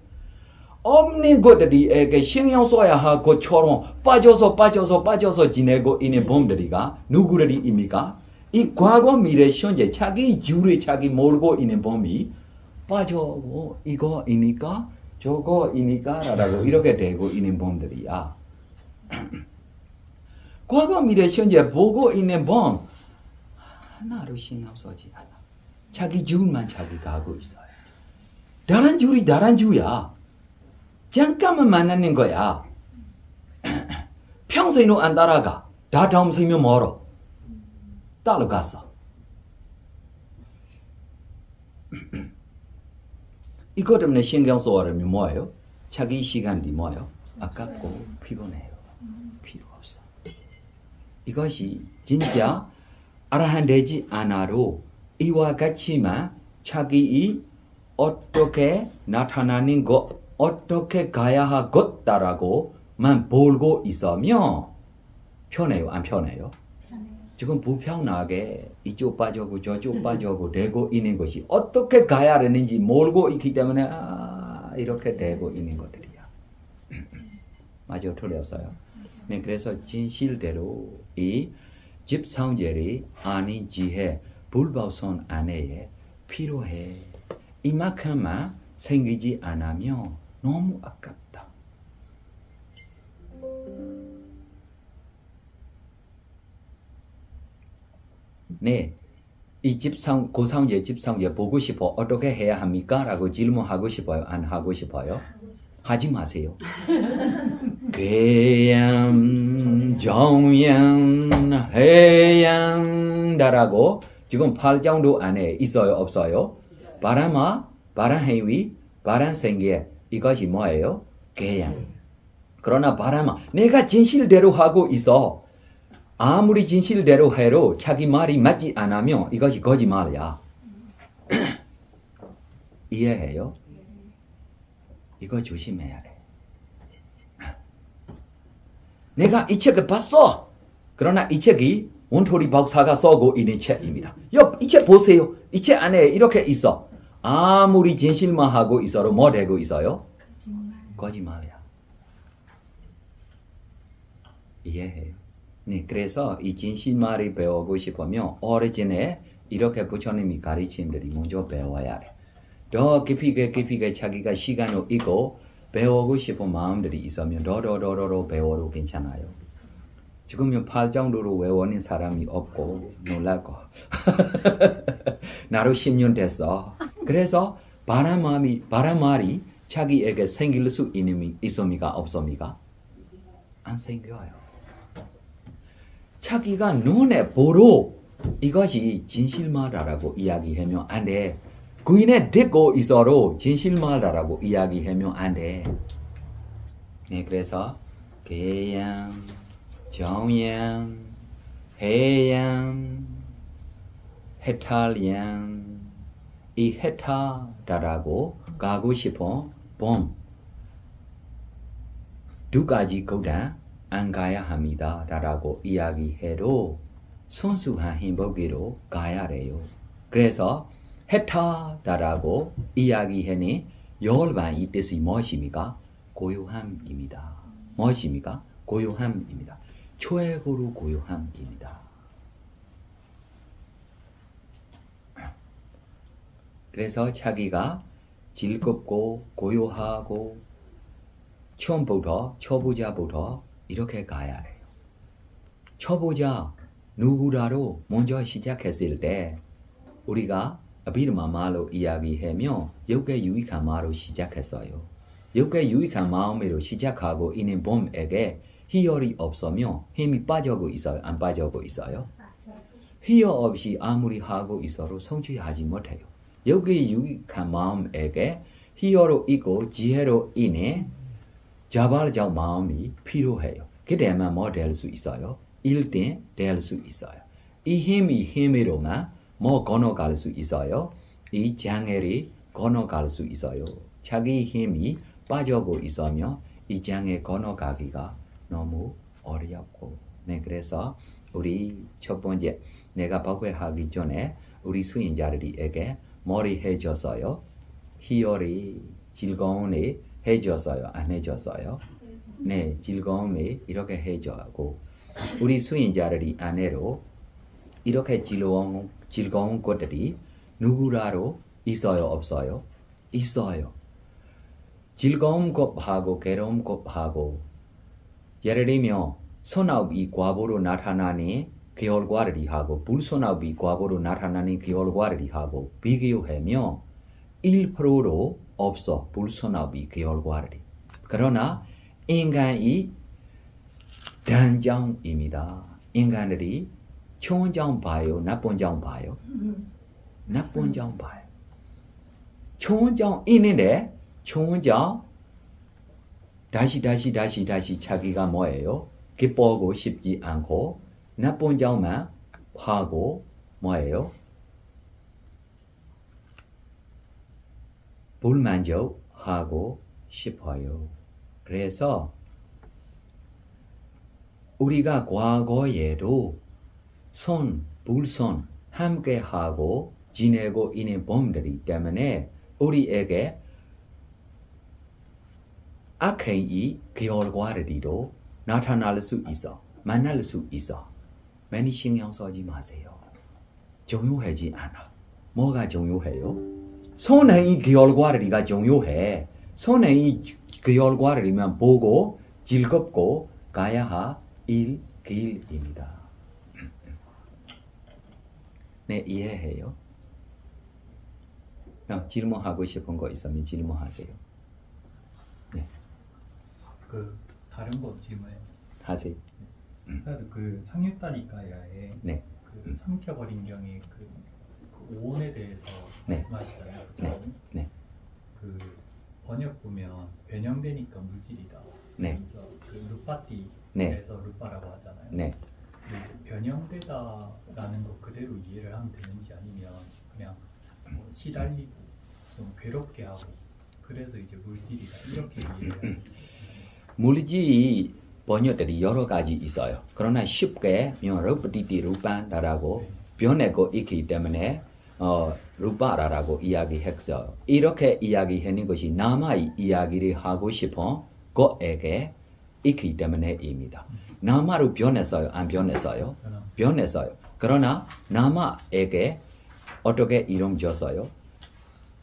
Speaker 2: 없는 것들이에게 신경 써야 할 것처럼 빠져서 지내고 있는 범들이가 누구들입니까? 이 과거 미래 현재 자기 주를 자기 몰고 있는 범이 빠져고 이거이니까 저거이니까 라고 이렇게 되고 있는 범들이야. 과거 미래 현재 보고 있는 범 하나도 신경 쓰지 않아. 자기 줄만 자기 가고 있어요. 다른 줄이 다른 줄이야. 잠깐만 만나는 거야. 평생도 안 따라가. 다 다음 생명 멀어. 따라갔어. 이것 때문에 신경 써하려면 뭐예요? 자기 시간이 뭐예요? 아깝고 피곤해요. 필요 없어. 이것이 진짜 아라한 되지 않아도 이와 같이만 자기이 어떻게 나타나는 것, 어떻게 가야 할 것다라고만 보고 있으면 편해요? 안 편해요?
Speaker 5: 편해요.
Speaker 2: 지금 불편하게 이쪽 빠져고 저쪽 빠져고 되고 있는 것이 어떻게 가야 하는지 모르고 있기 때문에 이렇게 되고 있는 것들이야. 맞아요? 틀렸어요? 네, 그래서 진실대로 이 집상제리 아닌 지혜 불법선 안에 필요해. 이만큼만 생기지 않으면 너무 아깝다. 네, 이 고상제 집상제 보고 싶어 어떻게 해야 합니까? 라고 질문하고 싶어요? 안 하고 싶어요? 하지 마세요. 괴양, 정양, 해양다라고 지금 8장도 안에 있어요? 없어요? 바람아, 바람행위, 바람생계 이것이 뭐예요? 괴양. 그러나 바람아, 내가 진실대로 하고 있어. 아무리 진실대로 해도 자기 말이 맞지 않으면 이것이 거짓말이야. 이해해요? 이거 조심해야 돼. 내가 이 책을 봤어. 그러나 이 책이 온토리 박사가 써고 있는 책입니다. 이 책 보세요. 이 책 안에 이렇게 있어. 아무리 진실만 하고 있어도 뭐 되고 있어요? 거짓말이야. 이해해요? 네, 그래서 이 진실말을 배우고 싶으면 오래전에 이렇게 부처님이 가르침들이 먼저 배워야 돼. 더 깊이게 자기가 시간을 있고 배우고 싶은 마음들이 있으면 더 배워도 괜찮아요. 지금은 8장도로 외우는 사람이 없고 놀라고 나도 10년 됐어. 그래서 바람말이 자기에게 생길 수 있습니까? 없습니까? 안 생겨요. 자기가 눈에 보로 이것이 진실말이라고 이야기하면 안 돼. 구인에 듣고 있어도 진실말이라고 이야기하면 안 돼. 네, 그래서 계양, 정양, 해양, 해탈양 이 해탈다라고 가고 싶어 봄 두 가지 거다 안 가야 합니다. 라고 이야기해도 순수한 행복으로 가야 해요. 그래서 해타다라고 이야기하니 열반 이 뜻이 무엇입니까? 고요함입니다. 무엇입니까? 고요함입니다. 최고로 고요함입니다. 그래서 자기가 즐겁고 고요하고 처음부터 초보자부터 이렇게 가야 해요. 초보자 누구라도 먼저 시작했을 때 우리가 아비르마 말로 이야기하며 욕에 유익한 말로 시작했어요. 욕에 유익한 마음으로 시작하고 있는 봄에게 희열이 없으며 힘이 빠지고 있어요? 안 빠지고 있어요? 희열 없이 아무리 하고 있어도 성취하지 못해요. 여기 유익한 마음에게 희열로 있고 지혜로 인해 자발적 마음이 필요해요. 그때만 뭐 될 수 있어요? 1등 될 수 있어요. 이 힘으로만 뭐 건너갈 수 있어요? 이 장애를 건너갈 수 있어요. 자기 힘이 빠지고 있으면 이 장애 건너가기가 너무 어렵고 네 그래서 우리 첫 번째 내가 복회하기 전에 우리 수행자들에게 머리 해줬어요. 희열이 즐거움이 해줬어요. 안 해줬어요? 네 즐거움이 이렇게 해줘고 우리 수행자들이 안에로 이렇게 즐거운 것들이 누구라도 있어요? 없어요? 있어요. 즐거운 것하고 괴로운 것하고 예를 들면 선업이 과보로 나타나니 그 결과를 하고 불선업이 과보로 나타나니 그 결과를 하고 비교하며 1%로 없어 불선업이 그 결과를. 그러나 인간이 단정입니다. 인간들이 좋은 점 봐요? 나쁜 점 봐요? 나쁜 점 봐요. 좋은 점 있는데 좋은 점 다시 자기가 뭐예요? 기뻐하고 싶지 않고 나쁜 점만 하고 뭐예요? 불만족하고 싶어요. 그래서 우리가 과거에도 선, 불선 함께하고 지내고 있는 범들이 때문에 우리에게 악행이 결과를로 나타날 수 있어. 만날 수 있어. 많이 신경 쓰지 마세요. 중요하지 않아. 뭐가 중요해요? 선행이 결과를가 중요해. 선행이 결과를만 보고 즐겁고 가야 할 길입니다. 네, 이해해요? 질문하고 싶은 거 있으면 질문하세요. 네.
Speaker 3: 그 다른 거 질문해.
Speaker 2: 하세요.
Speaker 3: 그래도 그 상유다니까야에
Speaker 2: 네.
Speaker 3: 그 삼켜버린 경의 그 오온에 대해서
Speaker 2: 네.
Speaker 3: 말씀하시잖아요. 그쵸?
Speaker 2: 네.
Speaker 3: 그 번역 보면 변형되니까 물질이다.
Speaker 2: 네.
Speaker 3: 그래서 그 루파티에서
Speaker 2: 네.
Speaker 3: 루파라고 하잖아요.
Speaker 2: 네.
Speaker 3: 근데 이제 변형되다라는 거 그대로 이해를 하면 되는지 아니면 그냥 뭐 시달리고 좀 괴롭게 하고 그래서 이제 물질이다 이렇게 이해해야 되는지.
Speaker 2: 물질이 번역들이 여러 가지 있어요. 그러나 쉽게 루파티티 루파라고 변하고 있기 때문에 루파라고 이야기했어요. 이렇게 이야기하는 것이 남의 이야기를 하고 싶은 것에게 있기 때문에입니다. 남아로 변했어요? 안 변했어요? 변했어요. 그러나 남아에게 어떻게 이름 줬어요?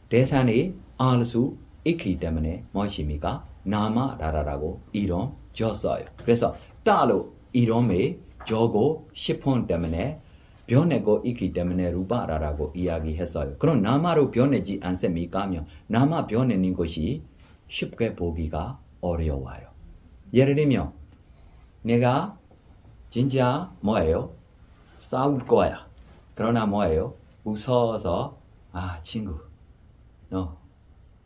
Speaker 2: 대상이 알 수 있기 때문에 무엇입니까? 남아라라고 이름 줬어요. 그래서 따로 이름을 주고 싶은 때문에 변하고 있기 때문에 루파라라고 이야기했어요. 그럼 남아로 변하지 않습니까? 하면 남아 변하는 것이 쉽게 보기가 어려워요. 예를 들면 내가 진짜 뭐예요? 싸울 거야. 그러나 뭐예요? 웃어서 친구 너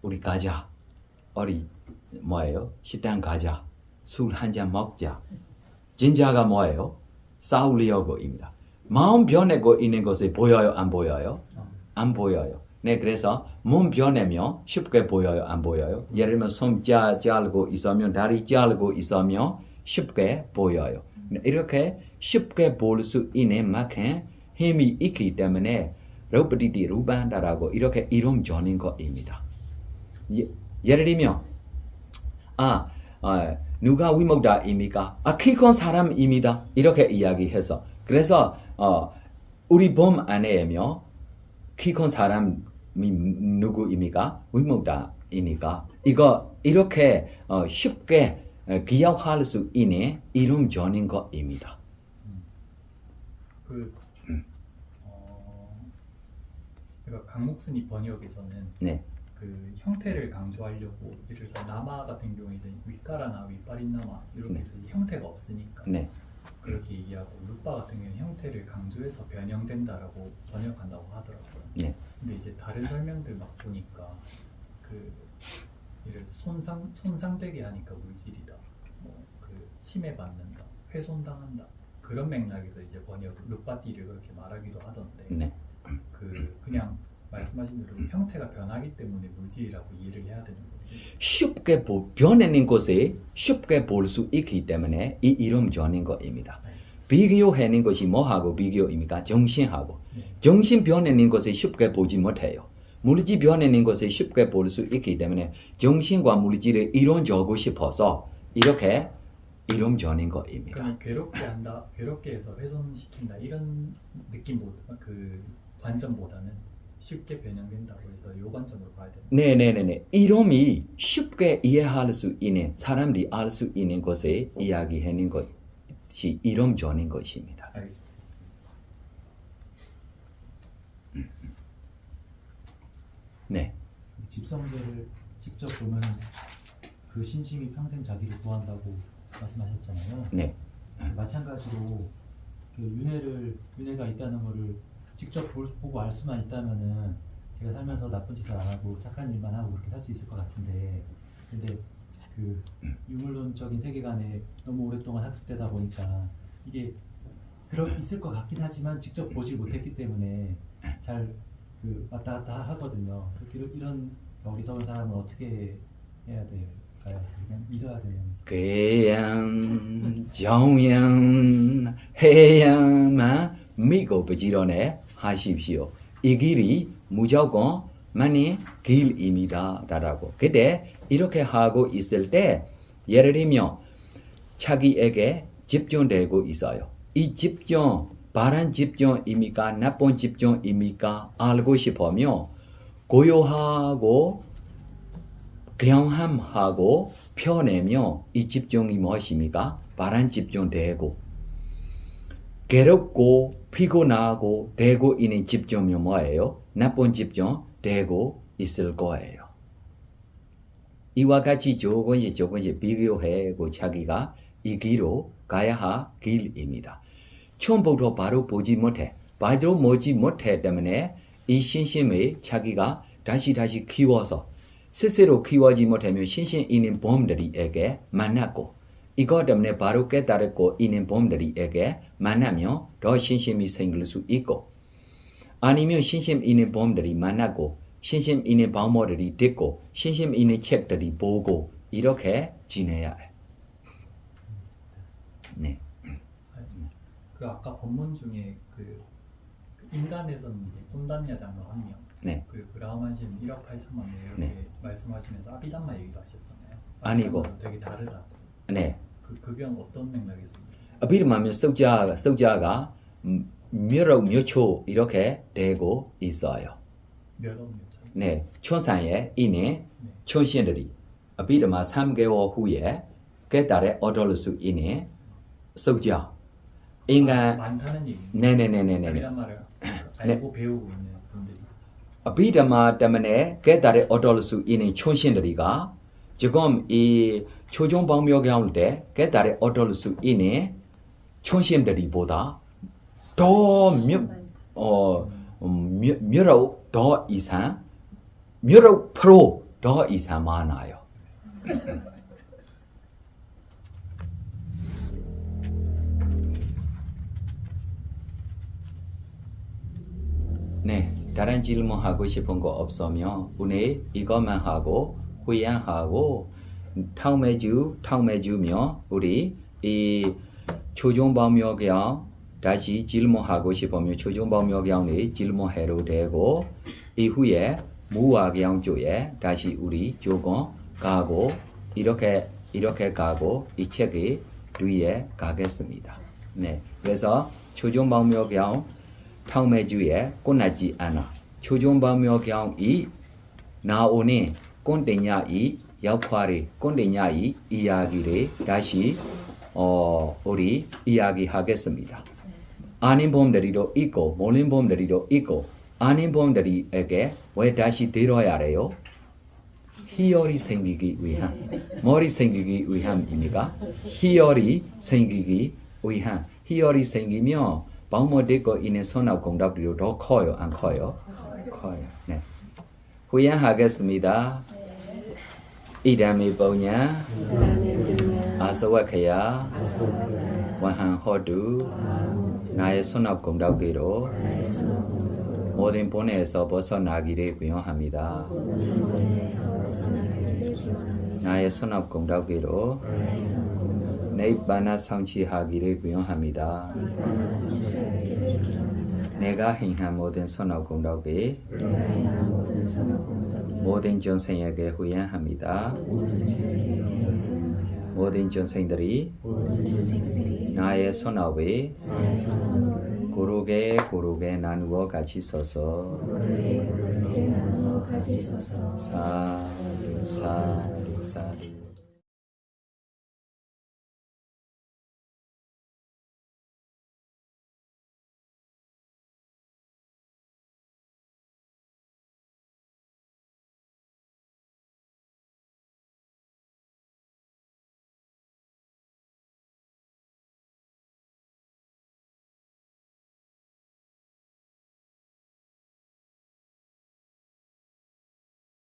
Speaker 2: 우리 가자. 우리 뭐예요? 식당 가자. 술 한잔 먹자. 진짜가 뭐예요? 싸우려고입니다. 마음 변하고 있는 것이 보여요? 안 보여요? 안 보여요. 네, 그래서 몸 변하면 쉽게 보여요? 안 보여요? 예를 들면 손 자르고 있으면 다리 자르고 있으면 쉽게 보여요. 이렇게 쉽게 볼 수 있는 만큼 힘이 있기 때문에 럽디디 루반다라고 이렇게 이름 전인 것입니다. 예를 들면 누가 위목다입니까? 키큰 사람입니다. 이렇게 이야기해서 그래서 우리 봄 안에며 키큰 사람이 누구입니까? 위목다이니까 이거 이렇게 쉽게 기억할 수 있는 이름 전인 것입니다.
Speaker 3: 그러니까 강목순이 번역에서는
Speaker 2: 네.
Speaker 3: 그 형태를 강조하려고 예를 들어서 나마 같은 경우에 이제 윗가라나 윗바린나마 이렇게
Speaker 2: 네.
Speaker 3: 해서 형태가 없으니까
Speaker 2: 네.
Speaker 3: 그렇게 얘기하고 루빠 같은 경우는 형태를 강조해서 변형된다라고 번역한다고 하더라고요.
Speaker 2: 네.
Speaker 3: 근데 이제 다른 설명들 막 보니까 그 예를 들어서 손상되게 하니까 물질이다. 그 침해받는다, 훼손당한다 그런 맥락에서 이제 번역 루빠띠를 그렇게 말하기도 하던데
Speaker 2: 네.
Speaker 3: 그냥 말씀하신 대로 형태가 변하기 때문에 물질이라고 이해를 해야 되는 거지.
Speaker 2: 쉽게 변하는 것에 쉽게 볼 수 있기 때문에 이 이름 전인 것입니다. 비교하는 것이 뭐하고 비교입니까? 정신하고.
Speaker 3: 네.
Speaker 2: 정신 변하는 것에 쉽게 보지 못해요. 물질 변하는 것에 쉽게 볼 수 있기 때문에 정신과 물질을 이론적고 싶어서 이렇게 이름 전인 것입니다.
Speaker 3: 그러면 괴롭게 한다, 괴롭게 해서 훼손시킨다 이런 느낌보다 그 관점보다는 쉽게 변형된다고 해서 요 관점으로 봐야 돼요.
Speaker 2: 네네네네. 이름이 쉽게 이해할 수 있는 사람들이 알 수 있는 것에 이야기하는 것이 이름 전인 것입니다.
Speaker 3: 알겠습니다.
Speaker 2: 네.
Speaker 6: 집성제를 직접 보면 그 신심이 평생 자기를 구한다고 말씀하셨잖아요.
Speaker 2: 네.
Speaker 6: 마찬가지로 그 윤회가 있다는 거를 직접 보고 알 수만 있다면은 제가 살면서 나쁜 짓을 안 하고 착한 일만 하고 그렇게 살 수 있을 것 같은데, 근데 그 유물론적인 세계관에 너무 오랫동안 학습되다 보니까 이게 있을 것 같긴 하지만 직접 보지 못했기 때문에 잘 그 왔다 갔다 하거든요. 이런 어리석은 사람은 어떻게 해야 될까요? 그냥 믿어야 되는.
Speaker 2: 그냥 정양 해야만 믿고 부지런해 하십시오. 이 길이 무조건 만의 길입니다. 라고. 그때 이렇게 하고 있을 때 예를 들면 자기에게 집중되고 있어요. 이 집중 바른 집중입니까? 나쁜 집중입니까? 알고 싶으면 고요하고 경험하고 펴내며 이 집중이 무엇입니까? 바른 집중되고 괴롭고 피곤하고 되고 있는 집중이 뭐예요? 나쁜 집중 되고 있을 거예요. 이와 같이 조금씩 비교하고 자기가 이 길로 가야 할 길입니다. 처음부터 바로 보지 못해. 바로 보지 못해 때문에 이 신심을 자기가 다시 키워서 스스로 키워지 못하면 신심 있는 범들이에게 만났고 이것 때문에 바로 깨달았고 있는 범들이에게 만나면 더 신심이 생길 수 있고 아니면 신심 있는 범들이 만나고 신심 있는 방법들이 듣고 신심 있는 책들이 보고 이렇게 지내야 해. 네.
Speaker 3: 그 아까 본문 중에 그 인간에서는 이제 꾼단야장로 1명,
Speaker 2: 네.
Speaker 3: 그리고 브라흐만시는 1억 8천만 명 이렇게
Speaker 2: 네.
Speaker 3: 말씀하시면서 아비담마 얘기도 하셨잖아요.
Speaker 2: 아니고.
Speaker 3: 아비담마도 되게 다르다.
Speaker 2: 네.
Speaker 3: 그게 어떤 맥락에서?
Speaker 2: 비름하면 석자가 몇 초 이렇게 되고 있어요.
Speaker 3: 몇억 몇 천?
Speaker 2: 네. 천상에 있는
Speaker 3: 네.
Speaker 2: 천신들이 비름아 3개월 후에 깨달아 얻을 수 있는 석자. 인간
Speaker 3: 많다는 얘기.
Speaker 2: 네네네네네.
Speaker 3: 아비담마를 알고 배우고 있는 분들이.
Speaker 2: 비름아 때문에 깨달아 얻을 수 있는 천신들이가 지금 이 초중 방묘 가운데 깨달아 얻을 수 있는 천신들이보다 더 몇억 더 이상 몇억 프로 더 이상 많아요. 네, 다른 질문하고 싶은 거 없으면 오늘 이것만 하고 후양하고 다음에 주면 우리 이 초중방묘경 다시 질문하고 싶으면 초중방묘경이 질문해도 되고 이후에 무화경조에 다시 우리 조금 가고 이렇게 가고 이 책이 뒤에 가겠습니다. 네, 그래서 초중방묘경 다음주에 끝나지 않아. 초중방묘경이 나오는 꼰대냐이 역할이 꼰대냐이 이야기를 다시 우리 이야기하겠습니다. 아닌 봄들이도 있고 몰린 봄들이도 있고 아닌 봄들이에게 왜 다시 들어야 해요? 희열이 생기기 위한 머리 생기기 위함입니까? 희열이 생기기 위한 희열이 생기면 방모되고 있는 선악 공답들이 더 커요 안 커요? 커요. 네. 후연하겠습니다. 이담이 보냐 아서와케야 와한 호두 나의 선악 공답기로 모든 본에서 벗어나기를 기원합니다. 나의 선악 공답기로 네이바나 성취하기를 기원합니다. 내가 행한 모든 선악 공답기 모든 전생에게 후원합니다. 모든 전생들이 나의 선악을 고르게 나누어 같이 써서 사두